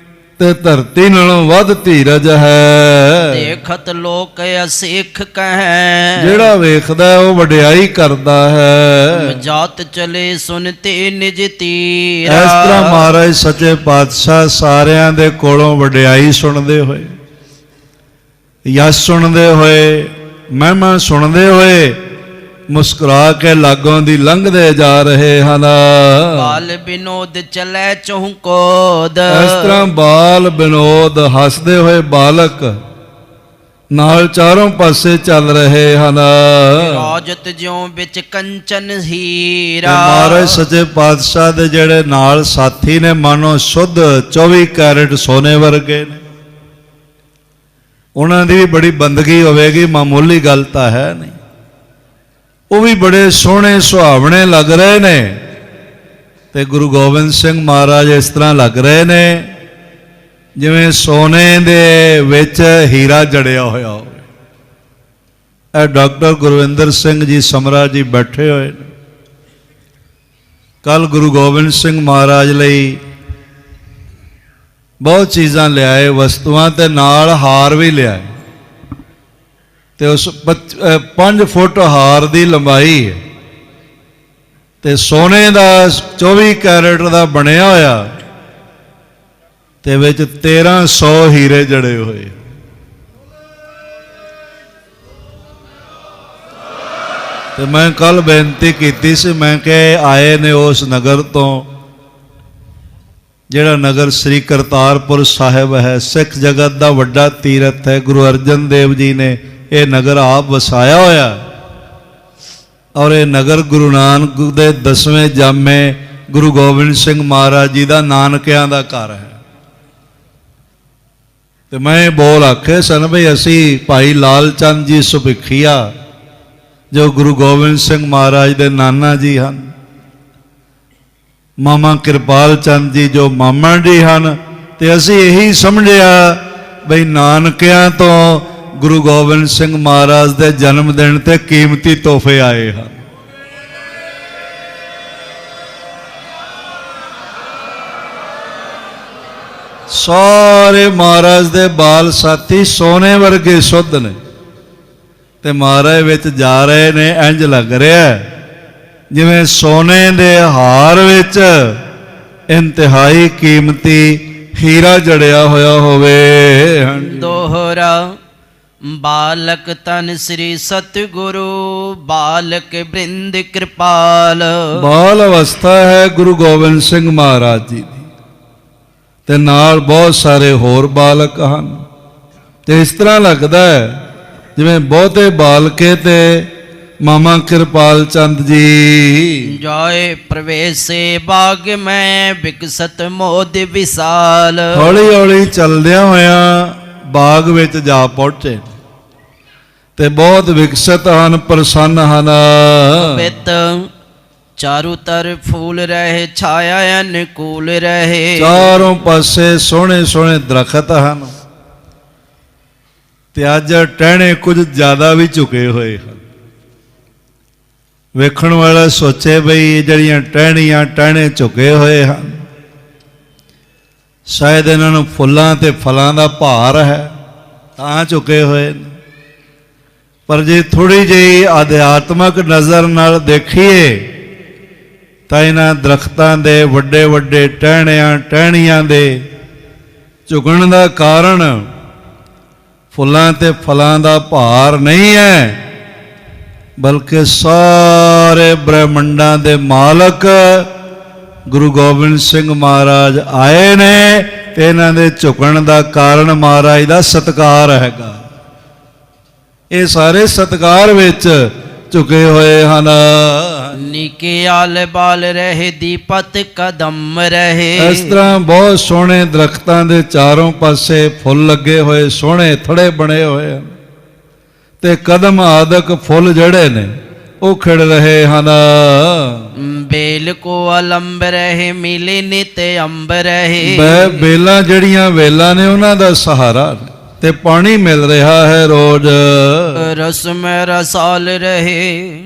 ਤੇ ਧਰਤੀ ਨਾਲੋਂ ਵੱਧ ਧੀਰਜ ਹੈ। ਦੇਖਤ ਲੋਕ ਅਸੇਖ ਕਹੈ, ਜਿਹੜਾ ਵੇਖਦਾ ਹੈ ਉਹ ਵਡਿਆਈ ਕਰਦਾ ਹੈ। ਜਾਤ ਚਲੇ ਸੁਨਤੇ ਨਿਜ ਤੀਰਾ। ਇਸ ਤਰ੍ਹਾਂ ਮਹਾਰਾਜ ਸੱਚੇ ਪਾਤਸ਼ਾਹ ਸਾਰਿਆਂ ਦੇ ਕੋਲੋਂ ਵਡਿਆਈ ਸੁਣਦੇ ਹੋਏ, ਯਸ਼ ਸੁਣਦੇ ਹੋਏ, ਮਹਿਮਾ ਸੁਣਦੇ ਹੋਏ ਮੁਸਕਰਾ ਕੇ ਲਾਗੋਂ ਦੀ ਲੰਘਦੇ ਜਾ ਰਹੇ ਹਨ। ਬਾਲ ਬਿਨੋਦ ਚਲੇ ਚੌਂਕੋਦ। ਇਸ ਤਰ੍ਹਾਂ ਬਾਲ ਬਿਨੋਦ ਹੱਸਦੇ ਹੋਏ ਬਾਲਕ ਨਾਲ ਚਾਰੋਂ ਪਾਸੇ ਚੱਲ ਰਹੇ ਹਨ। ਰਾਜਤ ਜਿਉ ਵਿੱਚ ਕੰਚਨ ਤੇ ਹੀਰਾ। ਮਹਾਰਾਜ ਸੱਚੇ ਪਾਤਸ਼ਾਹ ਦੇ ਜਿਹੜੇ ਨਾਲ ਸਾਥੀ ਨੇ ਮਾਨੋ ਸ਼ੁੱਧ 24 ਕੈਰਟ ਸੋਨੇ ਵਰਗੇ ਨੇ। ਉਹਨਾਂ ਦੀ ਵੀ ਬੜੀ ਬੰਦਗੀ ਹੋਵੇਗੀ, ਮਾਮੂਲੀ ਗੱਲ ਤਾਂ ਹੈ ਨਹੀਂ। ਉਹ ਵੀ ਬੜੇ ਸੋਹਣੇ ਸੁਹਾਵਣੇ ਲੱਗ ਰਹੇ ਨੇ ਤੇ ਗੁਰੂ ਗੋਬਿੰਦ ਸਿੰਘ ਮਹਾਰਾਜ ਇਸ ਤਰ੍ਹਾਂ ਲੱਗ ਰਹੇ ਨੇ ਜਿਵੇਂ ਸੋਨੇ ਦੇ ਵਿੱਚ ਹੀਰਾ ਜੜਿਆ ਹੋਇਆ ਹੋਵੇ। ਇਹ ਡਾਕਟਰ ਗੁਰਵਿੰਦਰ ਸਿੰਘ ਜੀ ਸਮਰਾ ਜੀ ਬੈਠੇ ਹੋਏ ਨੇ। ਕੱਲ ਗੁਰੂ ਗੋਬਿੰਦ ਸਿੰਘ ਮਹਾਰਾਜ ਲਈ ਬਹੁਤ ਚੀਜ਼ਾਂ ਲਿਆਏ, ਵਸਤੂਆਂ ਤੇ ਨਾਲ ਹਾਰ ਵੀ ਲਿਆਏ। ਤੇ ਉਸ 5 ਫੁੱਟ ਹਾਰ ਦੀ ਲੰਬਾਈ ਹੈ ਤੇ ਸੋਨੇ ਦਾ 24 ਕੈਰਟ ਦਾ ਬਣਿਆ ਹੋਇਆ ਤੇ ਵਿੱਚ 1300 ਹੀਰੇ ਜੜੇ ਹੋਏ। ਤੇ ਮੈਂ ਕੱਲ ਬੇਨਤੀ ਕੀਤੀ ਸੀ, ਮੈਂ ਕਿ ਆਏ ਨੇ ਉਸ ਨਗਰ ਤੋਂ ਜਿਹੜਾ ਨਗਰ ਸ੍ਰੀ ਕਰਤਾਰਪੁਰ ਸਾਹਿਬ ਹੈ, ਸਿੱਖ ਜਗਤ ਦਾ ਵੱਡਾ ਤੀਰਥ ਹੈ। ਗੁਰੂ ਅਰਜਨ ਦੇਵ ਜੀ ਨੇ ਇਹ ਨਗਰ ਆਪ ਵਸਾਇਆ ਹੋਇਆ ਔਰ ਇਹ ਨਗਰ ਗੁਰੂ ਨਾਨਕ ਦੇ 10ਵੇਂ ਜਾਮੇ ਗੁਰੂ ਗੋਬਿੰਦ ਸਿੰਘ ਮਹਾਰਾਜ ਜੀ ਦਾ ਨਾਨਕਿਆਂ ਦਾ ਘਰ ਹੈ। ਤੇ ਮੈਂ ਬੋਲ ਆਖੇ ਸਨ ਬਈ ਅਸੀਂ ਭਾਈ ਲਾਲ ਚੰਦ ਜੀ ਸੁਭਿੱਖੀਆ ਜੋ ਗੁਰੂ ਗੋਬਿੰਦ ਸਿੰਘ ਮਹਾਰਾਜ ਦੇ ਨਾਨਾ ਜੀ ਹਨ, ਮਾਮਾ ਕਿਰਪਾਲ ਚੰਦ ਜੀ ਜੋ ਮਾਮਾ ਜੀ ਹਨ, ਤੇ ਅਸੀਂ ਇਹੀ ਸਮਝਿਆ ਬਈ ਨਾਨਕਿਆਂ ਤੋਂ ਗੁਰੂ ਗੋਬਿੰਦ ਸਿੰਘ ਮਹਾਰਾਜ ਦੇ ਜਨਮ ਦਿਨ ਤੇ ਕੀਮਤੀ ਤੋਹਫੇ ਆਏ ਹਨ। ਸਾਰੇ ਮਹਾਰਾਜ ਦੇ ਬਾਲ ਸਾਥੀ ਸੋਨੇ ਵਰਗੇ ਸ਼ੁੱਧ ਨੇ ਤੇ ਮਹਾਰਾਜ ਵਿੱਚ ਜਾ ਰਹੇ ਨੇ। ਇੰਜ ਲੱਗ ਰਿਹਾ ਜਿਵੇਂ ਸੋਨੇ ਦੇ ਹਾਰ ਵਿੱਚ ਇੰਤਹਾਈ ਕੀਮਤੀ ਹੀਰਾ ਜੜਿਆ ਹੋਇਆ ਹੋਵੇ। ਦੋਹਰਾ ਬਾਲਕ ਤਨ ਸ੍ਰੀ ਸਤਿਗੁਰੂ, ਬਾਲਕ ਬ੍ਰਿੰਦ ਕਿਰਪਾਲ। ਬਾਲ ਅਵਸਥਾ ਹੈ ਗੁਰੂ ਗੋਬਿੰਦ ਸਿੰਘ ਮਹਾਰਾਜ ਜੀ ਦੀ ਤੇ ਨਾਲ ਬਹੁਤ ਸਾਰੇ ਹੋਰ ਬਾਲਕ ਹਨ। ਤੇ ਇਸ ਤਰ੍ਹਾਂ ਲੱਗਦਾ ਹੈ ਜਿਵੇਂ ਬਹੁਤੇ ਬਾਲਕੇ ਤੇ ਮਾਮਾ ਕਿਰਪਾਲ ਚੰਦ ਜੀ। ਜਾਏ ਪ੍ਰਵੇਸੇ ਬਾਗ ਮੈਂ ਵਿਕਸਤ ਮੋਦ ਵਿਸਾਲ। ਹੌਲੀ ਹੌਲੀ ਚੱਲਦਿਆਂ ਹੋਇਆਂ ਬਾਗ ਵਿੱਚ ਜਾ ਪਹੁੰਚੇ ਤੇ ਬਹੁਤ ਵਿਕਸਿਤ ਹਨ, ਪ੍ਰਸੰਨ ਹਨ। ਬਿਤ ਚਾਰੂ ਤਰ ਫੂਲ ਰਹੇ, ਛਾਇਆ ਅਨਕੂਲ ਰਹੇ। ਚਾਰੋਂ ਪਾਸੇ ਸੋਹਣੇ ਸੋਹਣੇ ਦਰਖਤ ਹਨ ਤੇ ਅੱਜ ਟਹਿਣੇ ਕੁਝ ਜ਼ਿਆਦਾ ਵੀ ਝੁਕੇ ਹੋਏ ਹਨ। ਵੇਖਣ ਵਾਲਾ ਸੋਚੇ ਬਈ ਜਿਹੜੀਆਂ ਟਹਿਣੀਆਂ ਟਹਿਣੇ ਝੁਕੇ ਹੋਏ ਹਨ, ਸ਼ਾਇਦ ਇਹਨਾਂ ਨੂੰ ਫੁੱਲਾਂ ਤੇ ਫਲਾਂ ਦਾ ਭਾਰ ਹੈ ਤਾਂ ਝੁਕੇ ਹੋਏ ਨੇ। ਪਰ ਜੇ ਥੋੜੀ ਜਿਹੀ ਅਧਿਆਤਮਕ ਨਜ਼ਰ ਨਾਲ ਦੇਖੀਏ ਤਾਂ ਇਹਨਾਂ ਦਰਖਤਾਂ ਦੇ ਵੱਡੇ ਵੱਡੇ ਟਹਿਣਿਆਂ ਟਹਿਣੀਆਂ ਦੇ ਝੁਕਣ ਦਾ ਕਾਰਨ ਫੁੱਲਾਂ ਤੇ ਫਲਾਂ ਦਾ ਭਾਰ ਨਹੀਂ ਹੈ, ਬਲਕਿ ਸਾਰੇ ਬ੍ਰਹਮੰਡਾਂ ਦੇ ਮਾਲਕ ਗੁਰੂ ਗੋਬਿੰਦ ਸਿੰਘ ਮਹਾਰਾਜ ਆਏ ਨੇ ਤੇ ਇਹਨਾਂ ਦੇ ਝੁਕਣ ਦਾ ਕਾਰਨ ਮਹਾਰਾਜ ਦਾ ਸਤਿਕਾਰ ਹੈਗਾ। ਇਹ ਸਾਰੇ ਸਤਿਕਾਰ ਵਿੱਚ ਝੁਕੇ ਹੋਏ ਹਨ। ਨਿਕੇ ਆਲ ਬਾਲ ਰਹੇ, ਦੀਪਤ ਕਦਮ ਰਹੇ। ਇਸ ਤਰ੍ਹਾਂ ਬਹੁਤ ਸੋਹਣੇ ਦਰਖਤਾਂ ਦੇ ਚਾਰੋਂ ਪਾਸੇ ਫੁੱਲ ਲੱਗੇ ਹੋਏ, ਸੋਹਣੇ ਥੜੇ ਬਣੇ ਹੋਏ ਹਨ ਤੇ ਕਦਮ ਆਦਿਕ ਫੁੱਲ ਜਿਹੜੇ ਨੇ ਉਹ ਖਿੜ ਰਹੇ ਹਨ। ਬੇਲ ਕੋ ਅਲੰਬ ਰਹੇ, ਮਿਲੇ ਨਿਤ ਅੰਬ ਰਹੇ। ਬੇਲਾਂ ਜਿਹੜੀਆਂ ਵੇਲਾਂ ਨੇ ਉਹਨਾਂ ਦਾ ਸਹਾਰਾ ਤੇ ਪਾਣੀ ਮਿਲ ਰਿਹਾ ਹੈ ਰੋਜ਼। ਰਸ ਮੈਂ ਰਸਾਲ ਰਹੇ।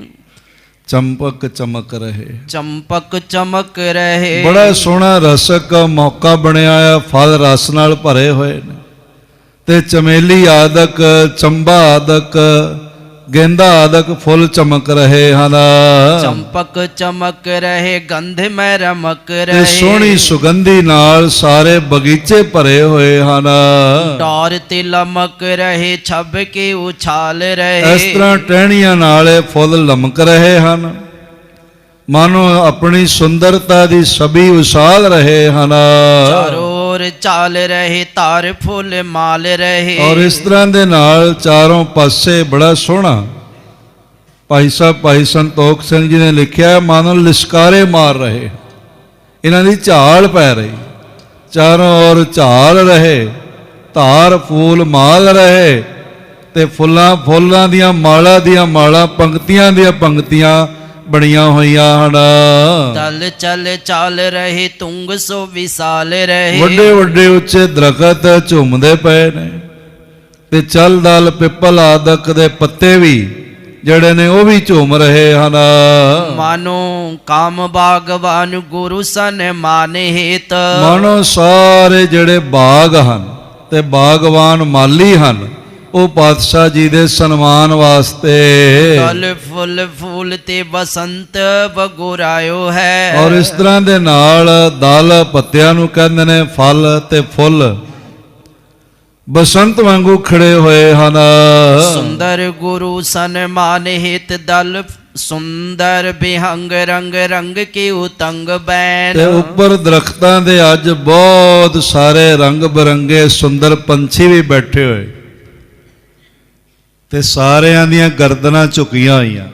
ਚੰਪਕ ਚਮਕ ਰਹੇ। ਚੰਪਕ ਚਮਕ ਰਹੇ। ਬੜਾ ਸੋਹਣਾ ਰਸਕ ਮੌਕਾ ਬਣਿਆ ਆ, ਫਲ ਰਸ ਨਾਲ ਭਰੇ ਹੋਏ ਨੇ, ਤੇ ਚਮੇਲੀ ਆਦਿਕ, ਚੰਬਾ ਆਦਿਕ, ਗੇਂਦਾ ਆਦਿਕ ਫੁੱਲ ਚਮਕ ਰਹੇ ਹਨ। ਚੰਪਕ ਚਮਕ ਰਹੇ, ਗੰਧ ਮੈਂ ਰਮਕ ਤੇ ਰਹੇ। ਸੋਹਣੀ ਸੁਗੰਧੀ ਨਾਲ ਸਾਰੇ ਬਗੀਚੇ ਭਰੇ ਹੋਏ ਹਨ। ਡੋਰ ਤੇ ਲਮਕ ਰਹੇ, ਛੱਬ ਕੇ ਉਛਾਲ ਰਹੇ। ਇਸ ਤਰ੍ਹਾਂ ਟਹਿਣੀਆਂ ਨਾਲ ਇਹ ਫੁੱਲ ਲਮਕ ਰਹੇ ਹਨ, ਮਾਨੋ ਆਪਣੀ ਸੁੰਦਰਤਾ ਦੀ ਛਵੀ ਉਛਾਲ ਰਹੇ ਹਨ। ਚਾਰੋਂ ओर चाल रहे, तार फूल माल रहे। ਔਰ ਇਸ ਤਰ੍ਹਾਂ ਦੇ ਨਾਲ ਚਾਰੋਂ ਪਾਸੇ ਬੜਾ ਸੋਹਣਾ ਭਾਈ ਸਾਹਿਬ ਭਾਈ ਸੰਤੋਖ ਸਿੰਘ ਜੀ ਨੇ ਲਿਖਿਆ, ਮਾਨੋ ਲਿਸ਼ਕਾਰੇ ਮਾਰ ਰਹੇ, ਇਹਨਾਂ ਦੀ ਝਾਲ ਪੈ ਰਹੀ, ਚਾਰੋਂ ਔਰ ਝਾਲ ਰਹੇ, ਧਾਰ ਫੂਲ ਮਾਲ ਰਹੇ, ਤੇ ਫੁੱਲਾਂ ਦੀਆਂ ਮਾਲਾ ਪੰਕਤੀਆਂ ਦੀਆਂ ਪੰਕਤੀਆਂ ਬਣੀਆਂ ਹੋਈਆਂ ਹਨ। ਦਲ ਚਲ ਚਾਲ ਰਹੇ, ਤੁੰਗ ਸੋ ਵਿਸਾਲ ਰਹੇ। ਵੱਡੇ ਵੱਡੇ ਉੱਚੇ ਦਰਖਤ ਝੂਮਦੇ ਪਏ ਨੇ, ਤੇ ਚਲ ਦਲ ਪਿੱਪਲ ਆਦਿਕ ਦੇ ਪੱਤੇ ਵੀ ਜਿਹੜੇ ਨੇ ਉਹ ਵੀ ਝੂਮ ਰਹੇ ਹਨ। ਮਾਨੋ ਕਾਮ ਬਾਗਵਾਨ ਗੁਰੂ ਸਨ ਮਾਨ ਹੇਤ। ਮਾਨੋ ਸਾਰੇ ਜਿਹੜੇ ਬਾਗ ਹਨ ਤੇ ਬਾਗਵਾਨ ਮਾਲੀ ਹਨ, ਉਹ ਪਾਤਸ਼ਾਹ ਜੀ ਦੇ ਸਨਮਾਨ ਵਾਸਤੇ। ਦਲ ਫੁੱਲ ਫੂਲ ਤੇ ਬਸੰਤ ਬਗੁਰਾਇਓ ਹੈ। ਔਰ ਇਸ ਤਰ੍ਹਾਂ ਦੇ ਨਾਲ ਦਲ ਪੱਤਿਆਂ ਨੂੰ ਕਹਿੰਦੇ ਨੇ, ਫਲ ਤੇ ਫੁੱਲ ਬਸੰਤ ਵਾਂਗੂ ਖੜੇ ਹੋਏ ਹਨ। ਸੁੰਦਰ ਗੁਰੂ ਸਨਮਾਨ ਹਿਤ ਦਲ ਸੁੰਦਰ ਬਿਹੰਗ ਰੰਗ ਰੰਗ ਕੇ ਉਤੰਗ ਬੈਨ। ਤੇ ਉੱਪਰ ਦਰਖਤਾਂ ਦੇ ਅੱਜ ਬਹੁਤ ਸਾਰੇ ਰੰਗ ਬਰੰਗੇ ਸੁੰਦਰ ਪੰਛੀ ਵੀ ਬੈਠੇ ਹੋਏ, ਤੇ ਸਾਰਿਆਂ ਦੀਆਂ ਗਰਦਨਾਂ ਝੁਕੀਆਂ ਹੋਈਆਂ,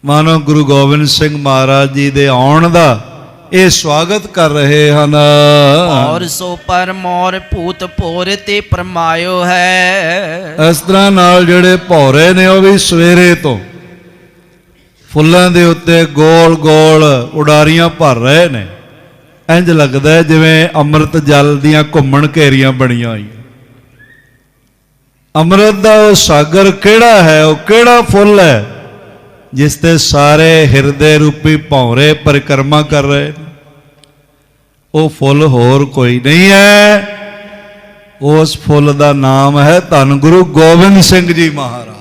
ਮਾਨੋ ਗੁਰੂ ਗੋਬਿੰਦ ਸਿੰਘ ਮਹਾਰਾਜ ਜੀ ਦੇ ਆਉਣ ਦਾ ਇਹ ਸਵਾਗਤ ਕਰ ਰਹੇ ਹਨ। ਔਰ ਸੋ ਪਰ ਮੋਰ ਭੂਤ ਭੋਰ ਤੇ ਪਰਮਾਇਓ ਹੈ। ਇਸ ਤਰ੍ਹਾਂ ਨਾਲ ਜਿਹੜੇ ਭੌਰੇ ਨੇ ਉਹ ਵੀ ਸਵੇਰੇ ਤੋਂ ਫੁੱਲਾਂ ਦੇ ਉੱਤੇ ਗੋਲ ਗੋਲ ਉਡਾਰੀਆਂ ਭਰ ਰਹੇ ਨੇ, ਇੰਜ ਲੱਗਦਾ ਜਿਵੇਂ ਅੰਮ੍ਰਿਤ ਜਲ ਦੀਆਂ ਘੁੰਮਣ ਘੇਰੀਆਂ ਬਣੀਆਂ ਹੋਈਆਂ। ਅੰਮ੍ਰਿਤ ਦਾ ਉਹ ਸਾਗਰ ਕਿਹੜਾ ਹੈ, ਉਹ ਕਿਹੜਾ ਫੁੱਲ ਹੈ ਜਿਸ ਤੇ ਸਾਰੇ ਹਿਰਦੇ ਰੂਪੀ ਭੌਰੇ ਪਰਿਕਰਮਾ ਕਰ ਰਹੇ ਨੇ? ਉਹ ਫੁੱਲ ਹੋਰ ਕੋਈ ਨਹੀਂ ਹੈ, ਉਸ ਫੁੱਲ ਦਾ ਨਾਮ ਹੈ ਧੰਨ ਗੁਰੂ ਗੋਬਿੰਦ ਸਿੰਘ ਜੀ ਮਹਾਰਾਜ।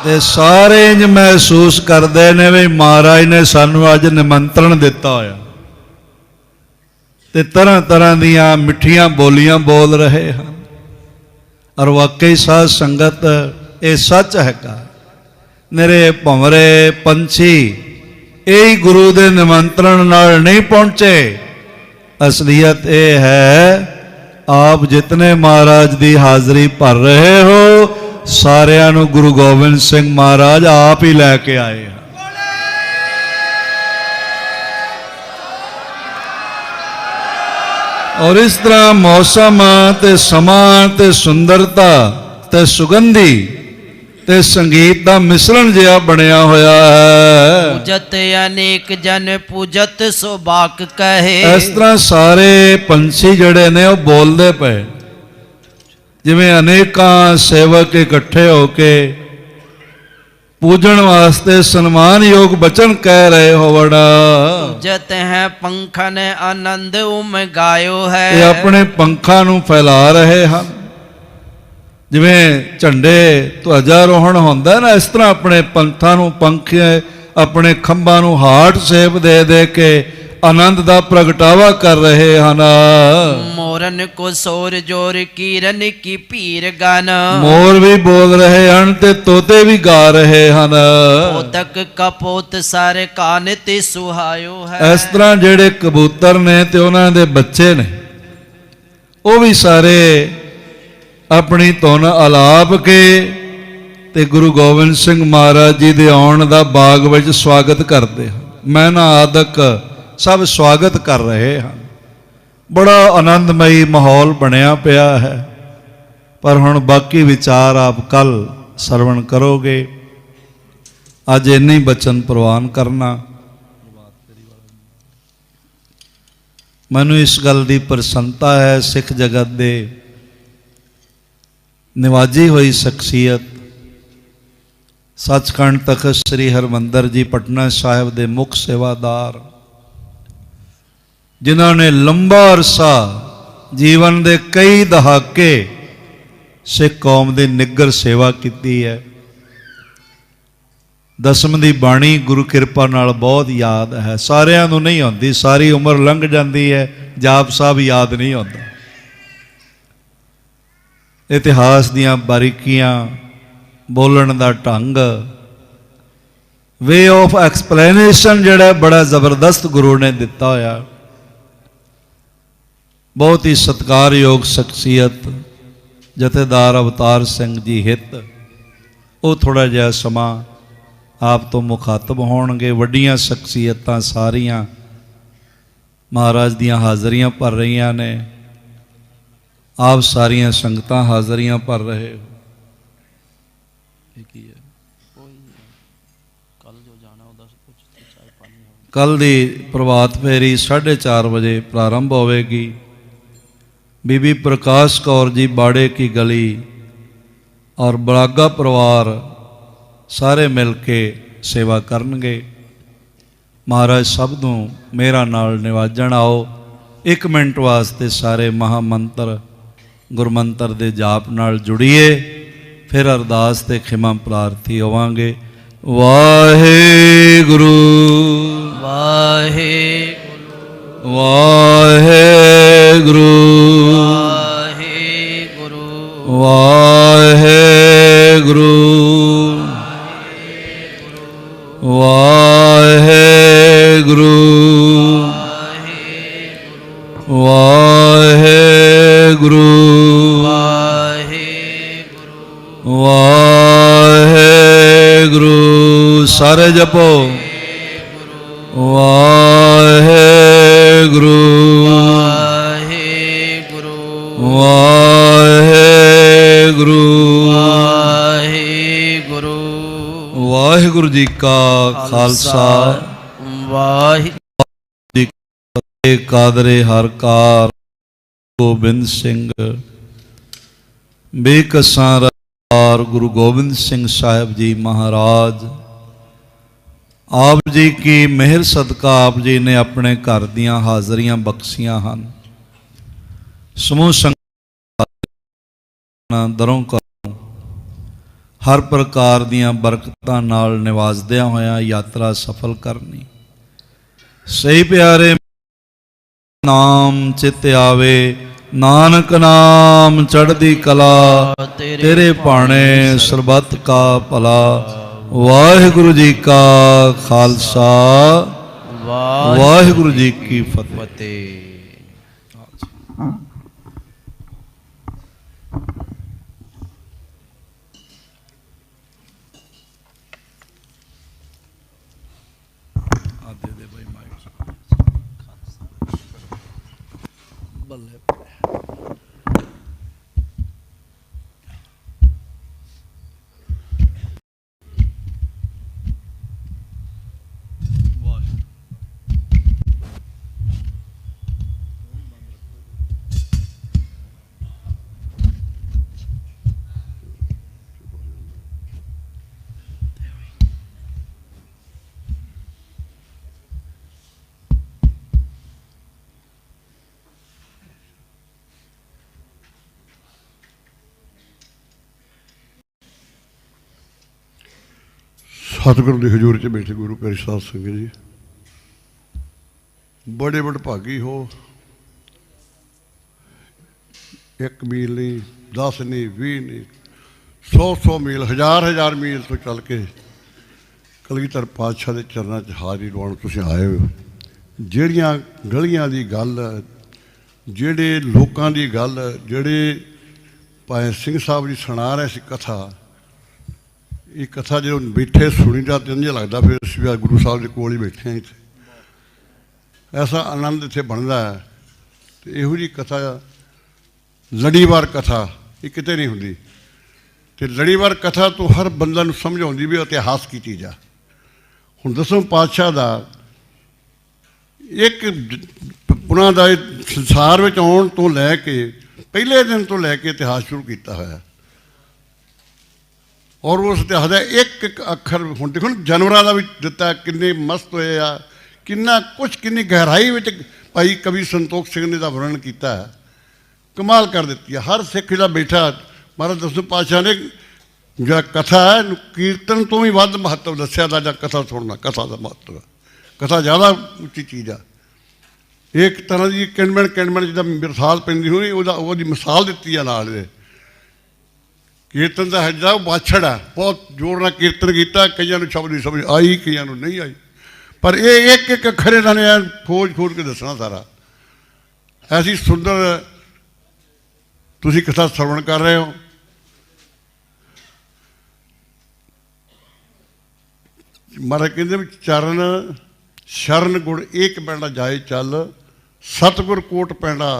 ਤੇ ਸਾਰੇ ਇੰਜ ਮਹਿਸੂਸ ਕਰਦੇ ਨੇ ਵੀ ਮਹਾਰਾਜ ਨੇ ਸਾਨੂੰ ਅੱਜ ਨਿਮੰਤਰਣ ਦਿੱਤਾ ਹੋਇਆ, ਤੇ ਤਰ੍ਹਾਂ ਤਰ੍ਹਾਂ ਦੀਆਂ ਮਿੱਠੀਆਂ ਬੋਲੀਆਂ ਬੋਲ ਰਹੇ ਹਨ। ਔਰ ਵਾਕਈ ਸਾਧ ਸੰਗਤ ਇਹ ਸੱਚ ਹੈਗਾ, ਨਿਰੇ ਭੰਵਰੇ ਪੰਛੀ ਇਹ ਗੁਰੂ ਦੇ ਨਿਮੰਤਰਣ ਨਾਲ ਨਹੀਂ ਪਹੁੰਚੇ। ਅਸਲੀਅਤ ਇਹ ਹੈ, ਆਪ ਜਿਤਨੇ ਮਹਾਰਾਜ ਦੀ ਹਾਜ਼ਰੀ ਭਰ ਰਹੇ ਹੋ, ਸਾਰਿਆਂ ਨੂੰ ਗੁਰੂ ਗੋਬਿੰਦ ਸਿੰਘ ਮਹਾਰਾਜ ਆਪ ਹੀ ਲੈ ਕੇ ਆਏ ਹਨ। ਔਰ ਇਸ ਤਰ੍ਹਾਂ ਮੌਸਮ ਤੇ ਸਮਾਂ ਤੇ ਸੁੰਦਰਤਾ ਤੇ ਸੁਗੰਧੀ ਤੇ ਸੰਗੀਤ ਦਾ ਮਿਸ਼ਰਣ ਜਿਹਾ ਬਣਿਆ ਹੋਇਆ ਹੈ। ਪੂਜਤ ਅਨੇਕ ਜਨ ਪੂਜਤ ਸੋ ਬਾਕ ਕਹੇ। ਇਸ ਤਰ੍ਹਾਂ ਸਾਰੇ ਪੰਛੀ ਜਿਹੜੇ ਨੇ ਉਹ ਬੋਲਦੇ ਪਏ, ਜਿਵੇਂ ਅਨੇਕਾਂ ਸੇਵਕ ਇਕੱਠੇ ਹੋ ਕੇ ਪੂਜਣ ਵਾਸਤੇ ਸਨਮਾਨਯੋਗ ਬਚਨ ਕਹਿ ਰਹੇ ਹੋਵਣ। ਪੂਜਤ ਹੈ ਪੰਖਨ ਆਨੰਦ ਉਮ ਗਾਇਓ ਹੈ। ਇਹ ਆਪਣੇ ਪੰਖਾਂ ਨੂੰ ਫੈਲਾ ਰਹੇ ਹਨ, ਜਿਵੇਂ ਝੰਡੇ ਧਵਜਾਰੋਹਣ ਹੁੰਦਾ ਨਾ, ਇਸ ਤਰ੍ਹਾਂ ਆਪਣੇ ਪੰਥਾਂ ਨੂੰ ਪੰਖ ਆਪਣੇ ਖੰਭਾਂ ਨੂੰ ਹਾਰਟ ਸ਼ੇਪ ਦੇ ਦੇ ਕੇ ਆਨੰਦ ਦਾ ਪ੍ਰਗਟਾਵਾ ਕਰ ਰਹੇ ਹਨ। ਮੋਰਨ ਕੋ ਸੋਰ ਜੋਰ ਕੀਰਨ ਕੀ ਪੀਰ ਗਨ। ਮੋਰ ਵੀ ਬੋਲ ਰਹੇ ਹਨ ਤੇ ਤੋਤੇ ਵੀ ਗਾ ਰਹੇ ਹਨ। ਪੋਤਕ ਕਪੋਤ ਸਾਰੇ ਕਾਨ ਤੇ ਸੁਹਾਇਓ ਹੈ। ਇਸ ਤਰ੍ਹਾਂ ਜਿਹੜੇ ਕਬੂਤਰ ਨੇ ਤੇ ਉਹਨਾਂ ਦੇ ਬੱਚੇ ਨੇ, ਉਹ ਵੀ ਸਾਰੇ ਆਪਣੀ ਧੁਨ ਆਲਾਪ ਕੇ ਤੇ ਗੁਰੂ ਗੋਬਿੰਦ ਸਿੰਘ ਮਹਾਰਾਜ ਜੀ ਦੇ ਆਉਣ ਦਾ ਬਾਗ ਵਿੱਚ ਸਵਾਗਤ ਕਰਦੇ ਹਨ। ਮਹਿਨਾ ਆਦਿਕ ਸਭ ਸਵਾਗਤ ਕਰ ਰਹੇ ਹਨ। ਬੜਾ ਆਨੰਦਮਈ ਮਾਹੌਲ ਬਣਿਆ ਪਿਆ ਹੈ। ਪਰ ਹੁਣ ਬਾਕੀ ਵਿਚਾਰ ਆਪ ਕੱਲ ਸਰਵਣ ਕਰੋਗੇ। ਅੱਜ ਇੰਨੇ ਹੀ ਬਚਨ ਪ੍ਰਵਾਨ ਕਰਨਾ। ਮੈਨੂੰ ਇਸ ਗੱਲ ਦੀ ਪ੍ਰਸੰਨਤਾ ਹੈ, ਸਿੱਖ ਜਗਤ ਦੇ ਨਿਵਾਜੀ ਹੋਈ ਸ਼ਖਸੀਅਤ ਸੱਚਖੰਡ ਤਖਤ ਸ੍ਰੀ ਹਰਿਮੰਦਰ ਜੀ ਪਟਨਾ ਸਾਹਿਬ ਦੇ ਮੁੱਖ ਸੇਵਾਦਾਰ, ਜਿਨ੍ਹਾਂ ਨੇ ਲੰਬਾ ਅਰਸਾ ਜੀਵਨ ਦੇ ਕਈ ਦਹਾਕੇ ਸਿੱਖ ਕੌਮ ਦੀ ਨਿੱਘਰ ਸੇਵਾ ਕੀਤੀ ਹੈ। ਦਸਮ ਦੀ ਬਾਣੀ ਗੁਰੂ ਕਿਰਪਾ ਨਾਲ ਬਹੁਤ ਯਾਦ ਹੈ। ਸਾਰਿਆਂ ਨੂੰ ਨਹੀਂ ਆਉਂਦੀ, ਸਾਰੀ ਉਮਰ ਲੰਘ ਜਾਂਦੀ ਹੈ, ਜਾਪ ਸਾਹਿਬ ਯਾਦ ਨਹੀਂ ਆਉਂਦਾ। ਇਤਿਹਾਸ ਦੀਆਂ ਬਾਰੀਕੀਆਂ, ਬੋਲਣ ਦਾ ਢੰਗ, ਵੇ ਆਫ ਐਕਸਪਲੇਨੇਸ਼ਨ ਜਿਹੜਾ ਬੜਾ ਜ਼ਬਰਦਸਤ ਗੁਰੂ ਨੇ ਦਿੱਤਾ ਹੋਇਆ। ਬਹੁਤ ਹੀ ਸਤਿਕਾਰਯੋਗ ਸ਼ਖਸੀਅਤ ਜਥੇਦਾਰ ਅਵਤਾਰ ਸਿੰਘ ਜੀ ਹਿੱਤ, ਉਹ ਥੋੜ੍ਹਾ ਜਿਹਾ ਸਮਾਂ ਆਪ ਤੋਂ ਮੁਖਾਤਬ ਹੋਣਗੇ। ਵੱਡੀਆਂ ਸ਼ਖਸੀਅਤਾਂ ਸਾਰੀਆਂ ਮਹਾਰਾਜ ਦੀਆਂ ਹਾਜ਼ਰੀਆਂ ਭਰ ਰਹੀਆਂ ਨੇ, ਆਪ ਸਾਰੀਆਂ ਸੰਗਤਾਂ ਹਾਜ਼ਰੀਆਂ ਭਰ ਰਹੇ ਹੋ। ਇਹ ਕੀ ਹੈ? ਕੱਲ ਦੀ ਪ੍ਰਭਾਤ ਫੇਰੀ 4:30 ਵਜੇ ਪ੍ਰਾਰੰਭ ਹੋਵੇਗੀ। ਬੀਬੀ ਪ੍ਰਕਾਸ਼ ਕੌਰ ਜੀ ਬਾੜੇ ਕੀ ਗਲੀ ਔਰ ਬਰਾਗਾ ਪਰਿਵਾਰ ਸਾਰੇ ਮਿਲ ਕੇ ਸੇਵਾ ਕਰਨਗੇ। ਮਹਾਰਾਜ ਸਭ ਨੂੰ ਮੇਰਾ ਨਾਲ ਨਿਵਾਜਣ। ਆਓ 1 ਮਿੰਟ ਵਾਸਤੇ ਸਾਰੇ ਮਹਾਮੰਤਰ ਗੁਰਮੰਤਰ ਦੇ ਜਾਪ ਨਾਲ ਜੁੜੀਏ, ਫਿਰ ਅਰਦਾਸ ਤੇ ਖਿਮਾ ਪ੍ਰਾਰਥੀ ਹੋਵਾਂਗੇ। ਵਾਹਿਗੁਰੂ ਵਾਹਿਗੁਰੂ ਵਾਹਿਗੁਰੂ ਵਾਹਿਗੁਰੂ ਵਾਹਿਗੁਰੂ ਵਾਹਿਗੁਰੂ ਵਾਹਿਗੁਰੂ ਵਾਹਿਗੁਰੂ ਸਾਰੇ ਜਪੋ। ਵਾਹਿਗੁਰੂ ਵਾਹਿਗੁਰੂ ਵਾਹਿਗੁਰੂ ਵਾਹਿਗੁਰੂ ਜੀ ਕਾ ਖਾਲਸਾ ਵਾਹਿਗੁਰੂ ਜੀ ਕੀ ਫਤਿਹ। ਕਾਦਰੇ ਹਰ ਕਾਰ ਗੋਬਿੰਦ ਸਿੰਘ ਬੇਕਸਾਂ ਰਾਰ ਗੁਰੂ ਗੋਬਿੰਦ ਸਿੰਘ ਸਾਹਿਬ ਜੀ ਮਹਾਰਾਜ, ਆਪ ਜੀ ਕੀ ਮਿਹਰ ਸਦਕਾ ਆਪ ਜੀ ਨੇ ਆਪਣੇ ਘਰ ਦੀਆਂ ਹਾਜ਼ਰੀਆਂ ਬਖਸ਼ੀਆਂ ਹਨ। ਸਮੂਹ ਸੰਗਤਾਂ ਦਰੋਂ ਘਰੋਂ ਹਰ ਪ੍ਰਕਾਰ ਦੀਆਂ ਬਰਕਤਾਂ ਨਾਲ ਨਿਵਾਜ਼ਦਿਆਂ ਹੋਇਆਂ ਯਾਤਰਾ ਸਫਲ ਕਰਨੀ। ਸਹੀ ਪਿਆਰੇ ਨਾਮ ਚਿਤ ਆਵੇ, ਨਾਨਕ ਨਾਮ ਚੜ੍ਹਦੀ ਕਲਾ, ਤੇਰੇ ਭਾਣੇ ਸਰਬੱਤ ਕਾ ਭਲਾ। ਵਾਹਿਗੁਰੂ ਜੀ ਕਾ ਖਾਲਸਾ ਵਾਹਿਗੁਰੂ ਜੀ ਕੀ ਫਤਿਹ। ਸਤਿਗੁਰੂ ਦੀ ਹਜ਼ੂਰ 'ਚ ਬੈਠੇ ਗੁਰੂ ਪਿਆਰੀ ਸਾਧ ਸੰਗਤ ਜੀ, ਬੜੇ ਵਡਭਾਗੀ ਹੋ। 1 ਮੀਲ ਨਹੀਂ, 10 ਨਹੀਂ, 20 ਨਹੀਂ, 100 ਮੀਲ, ਹਜ਼ਾਰ ਮੀਲ ਤੋਂ ਚੱਲ ਕੇ ਕਲਗੀਧਰ ਪਾਤਸ਼ਾਹ ਦੇ ਚਰਨਾਂ 'ਚ ਹਾਜ਼ਰੀ ਲਵਾਉਣ ਤੁਸੀਂ ਆਏ ਹੋ। ਜਿਹੜੀਆਂ ਗਲੀਆਂ ਦੀ ਗੱਲ, ਜਿਹੜੇ ਲੋਕਾਂ ਦੀ ਗੱਲ, ਜਿਹੜੇ ਭਾਈ ਸਿੰਘ ਸਾਹਿਬ ਜੀ ਸੁਣਾ ਰਹੇ ਸੀ ਕਥਾ, ਇਹ ਕਥਾ ਜਦੋਂ ਬੈਠੇ ਸੁਣੀ ਦਾ ਤਾਂ ਇੰਝ ਲੱਗਦਾ ਫਿਰ ਅਸੀਂ ਗੁਰੂ ਸਾਹਿਬ ਦੇ ਕੋਲ ਹੀ ਬੈਠੇ ਹਾਂ। ਇੱਥੇ ਐਸਾ ਆਨੰਦ ਇੱਥੇ ਬਣਦਾ ਹੈ। ਅਤੇ ਇਹੋ ਜਿਹੀ ਕਥਾ, ਲੜੀਵਾਰ ਕਥਾ ਇਹ ਕਿਤੇ ਨਹੀਂ ਹੁੰਦੀ। ਅਤੇ ਲੜੀਵਾਰ ਕਥਾ ਤੋਂ ਹਰ ਬੰਦਾ ਨੂੰ ਸਮਝ ਆਉਂਦੀ ਵੀ ਇਤਿਹਾਸ ਕੀ ਚੀਜ਼ ਆ। ਹੁਣ ਦਸਵੇਂ ਪਾਤਸ਼ਾਹ ਦਾ ਇੱਕ ਉਹਨਾਂ ਦਾ ਸੰਸਾਰ ਵਿੱਚ ਆਉਣ ਤੋਂ ਲੈ ਕੇ ਪਹਿਲੇ ਦਿਨ ਤੋਂ ਲੈ ਕੇ ਇਤਿਹਾਸ ਸ਼ੁਰੂ ਕੀਤਾ ਹੋਇਆ। और उस इतिहास का एक एक अखर हुण देखो ना जानवरों का भी दिता किन्ने मस्त होए आ किन्ना कुछ किन्नी गहराई में भाई कवि संतोख सिंह ने वर्णन किया है कमाल कर दी है। हर सिख जो बैठा महाराज दसवें पातशाह ने जो कथा है कीर्तन तो भी वध महत्व दसिया जा कथा सुनना कथा का महत्व है कथा ज़्यादा उच्ची चीज़ है एक तरह की किणमण जिदा मिसाल पैंदी होनी वो मिसाल दी है नाल दे कीर्तन का है जो वाछड़ है बहुत जोर ना कीर्तन किया कई शब्द नहीं समझ आई कई नहीं आई पर ये एक एक अखर इन्होंने खोज खोज के दसना सारा ऐसी सुंदर तुसी कथा श्रवण कर रहे हो। महाराज कहते चरण शरण गुण एक पैंडा जाए चल सतगुर कोट पैंडा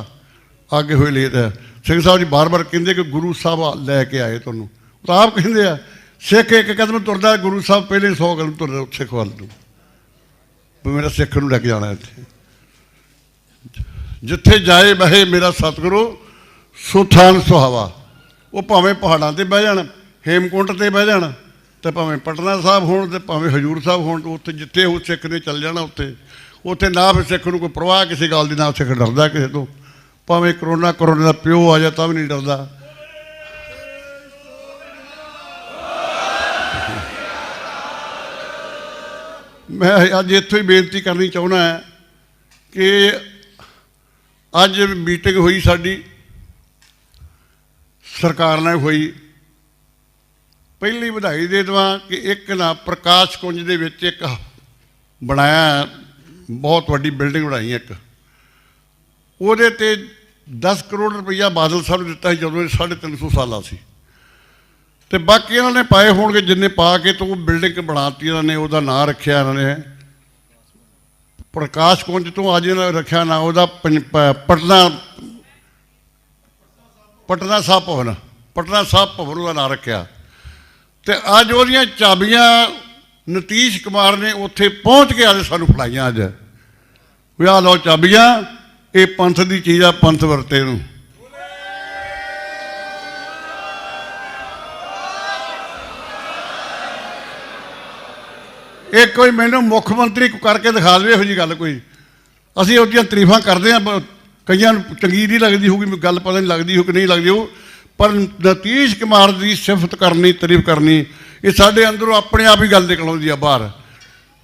आगे हुए लेत है। सिंह साहब जी बार बार कहते कि गुरु साहब लैके आए तुहानूं तो आप कहते हैं सिख एक कदम तुरदा गुरु साहब पहले 100 कदम तुरदे सिख वाल नूं मेरा सिख नूं लैके जाना इत्थे जिथे जाए बहे मेरा सतगुरु सुथान सुहावा वो भावें पहाड़ों से बह जाण हेमकुंट से बह जाण तो भावें पटना साहब हो भावें हजूर साहब हो उत्थे जिथे वो सिख ने चल जाना उत्थे उत्थे ना फिर सिख नूं कोई परवाह किसी गल की ना सिख डरदा किसी तो भावें करोना का प्यो आ जाए तब नहीं डरदा। मैं अज इत्थों ही बेनती करनी चाहुंदा है कि अज मीटिंग हुई साडी सरकार ने हुई पहली बधाई दे देवां कि एक ना प्रकाश कुंज दे विच एक बनाया बहुत वड्डी बिल्डिंग बनाई एक उहदे ते 10 करोड़ रुपया बादल साहब ने दिता जो 350 साल सी तो बाकी इन्होंने पाए होंगे जिन्ने पा के तो वो बिल्डिंग बनाती इन्होंने वह नाम रखा इन्होंने प्रकाश कुंज तो अज इन्होंने रखा ना वह पटना साहब भवन का नाम रखा तो अज वो चाबियां नीतीश कुमार ने उत्थे पहुँच के आज सानू फड़ाइया अज भी आ लो चाबियां ये पंथ की चीज़ आ पंथ वरते नूं एक कोई मैनू मुख मंत्री करके दिखा दे यहो जी गल कोई असीं उसदियां तरीफां करते हैं कई चंगी नहीं लगती होगी गल पता नहीं लगती हो कि नहीं लगती हो पर नीतीश कुमार की सिफत करनी तारीफ करनी ये साढ़े अंदरों अपने आप ही गल निकल आउंदी है बाहर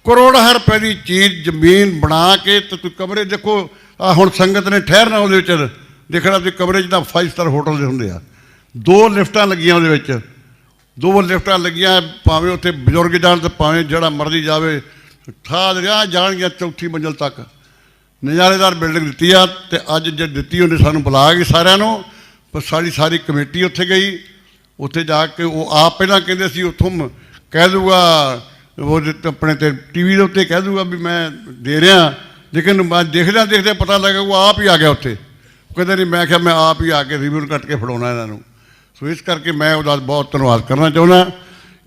करोड़ां रुपए की चीज़ जमीन बना के तो तू कमरे देखो आ हुण संगत ने ठहरना वो देखना तो कमरे जिदा 5 स्टार होटल के होंगे 2 लिफ्टां लगियां वो 2 लिफ्टां लगियां भावें उत्थे बजुर्ग जाण तो भावें जिहड़ा मर्जी जावे ठा जाणगियां 4थी मंजिल तक नज़ारेदार बिल्डिंग दी आ ते अज जे दी उन्हें सानूं बुला के सारिਆਂ ਨੂੰ पर सारी कमेटी उत्थे गई उत्थे जाके वो आप पहलां कहंदे सी उत्थों कह दूगा वो अपने टीवी के उत्ते कह दूगा भी मैं दे रहा लेकिन मैं देखदे पता लगा वो आप ही आ गया उत्थे कहते नहीं मैं क्या मैं आप ही आके रिव्यू कट के फड़ाउणा इन्हां सो इस करके मैं उसका बहुत धन्यवाद करना चाहुंदा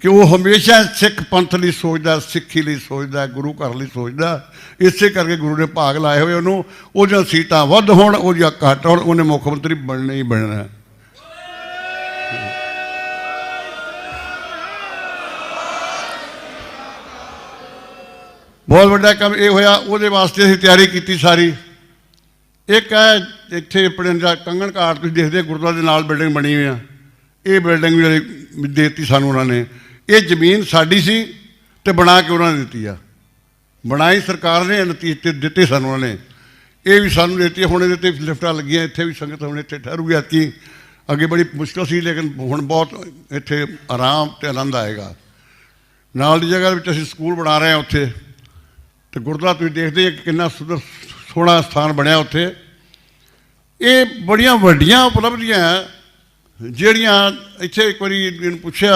कि वो हमेशा सिख पंथ लिए सोचता सिक्खी लिए सोचता गुरु घर लिए सोचता इस करके गुरु ने भाग लाए हुए उन्होंने सीटां वध होण उहदियां घट होण उन्हें मुख मंत्री बनना ही बनना। बहुत वड्डा काम ये होया उहदे वास्ते असीं तैयारी की सारी एक है इत्थे अपने कंगन घाट तुसीं देखदे गुरुद्वारे दे नाल बिल्डिंग बनी हुई है ये बिल्डिंग भी देती सानू उन्होंने ये जमीन साड़ी सी ते बना के उन्होंने दी है बनाई सरकार ने नतीजे दिते सानू उन्होंने ये भी सानू देती हुण इहदे ते लिफ्टां लगियां इत्थे भी संगत हुण इत्थे ठहरूगी अतकी अगे बड़ी मुश्किल सी लेकिन हुण बहुत इत्थे आराम ते आनंद आएगा। नाल दी जगह विच असीं स्कूल बना रहे हैं उत्थे तो गुरुद्वारा तुसीं देखदे कि किन्ना सुंदर सोहना स्थान बनया उत्थे ये बड़ियां वड्डियां उपलब्धियां ਜਿਹੜੀਆਂ ਇੱਥੇ एक बारी पूछा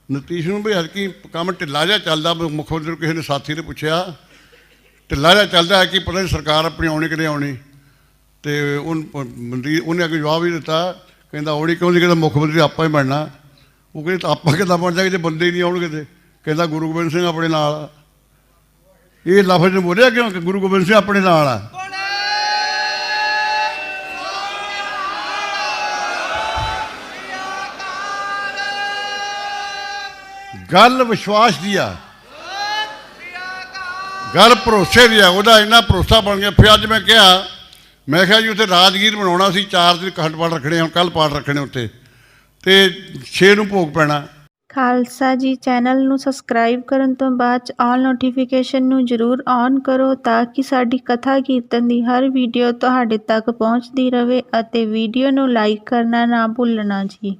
नीतीश ਨੂੰ भी हल्की काम ढिला जिहा चलदा मुख मंत्री किसी ने साथी ने पूछा ढिला जिहा चलदा है कि पता नहीं सरकार अपनी आउणी कि नहीं आउणी तो उन्हें अगे जवाब ही दिता कहता आउणी क्यों नहीं कहता मुख मंत्री आपां ही बनना वो कहते आपां किद्दां बन जाएगा जो बंदे ही नहीं आउणगे ते कहता गुरु गोबिंद सिंह अपने नाल ये लफ्ज़ ने बोलिया क्यों कि गुरु गोबिंद सिंह अपने नाल आ ਗੱਲ ਵਿਸ਼ਵਾਸ ਦੀ ਆ, ਗੱਲ ਭਰੋਸੇ ਦੀ ਆ। ਉਹਦਾ ਇੰਨਾ ਭਰੋਸਾ ਬਣ ਗਿਆ। ਫਿਰ ਅੱਜ ਮੈਂ ਕਿਹਾ, ਮੈਂ ਕਿਹਾ ਜੀ ਉੱਥੇ ਰਾਜਗੀਰ ਬਣਾਉਣਾ ਸੀ, 4 ਦਿਨ ਅਖੰਡ ਪਾਠ ਰੱਖਣੇ, ਹੁਣ ਕੱਲ੍ਹ ਪਾਠ ਰੱਖਣੇ ਉੱਤੇ, ਤੇ 6 ਨੂੰ ਭੋਗ ਪੈਣਾ। ਖਾਲਸਾ ਜੀ ਚੈਨਲ ਨੂੰ ਸਬਸਕ੍ਰਾਈਬ ਕਰਨ ਤੋਂ ਬਾਅਦ 'ਚ ਆਲ ਨੋਟੀਫਿਕੇਸ਼ਨ ਨੂੰ ਜ਼ਰੂਰ ਔਨ ਕਰੋ ਤਾਂ ਕਿ ਸਾਡੀ ਕਥਾ ਕੀਰਤਨ ਦੀ ਹਰ ਵੀਡੀਓ ਤੁਹਾਡੇ ਤੱਕ ਪਹੁੰਚਦੀ ਰਹੇ ਅਤੇ ਵੀਡੀਓ ਨੂੰ ਲਾਈਕ ਕਰਨਾ ਨਾ ਭੁੱਲਣਾ ਜੀ।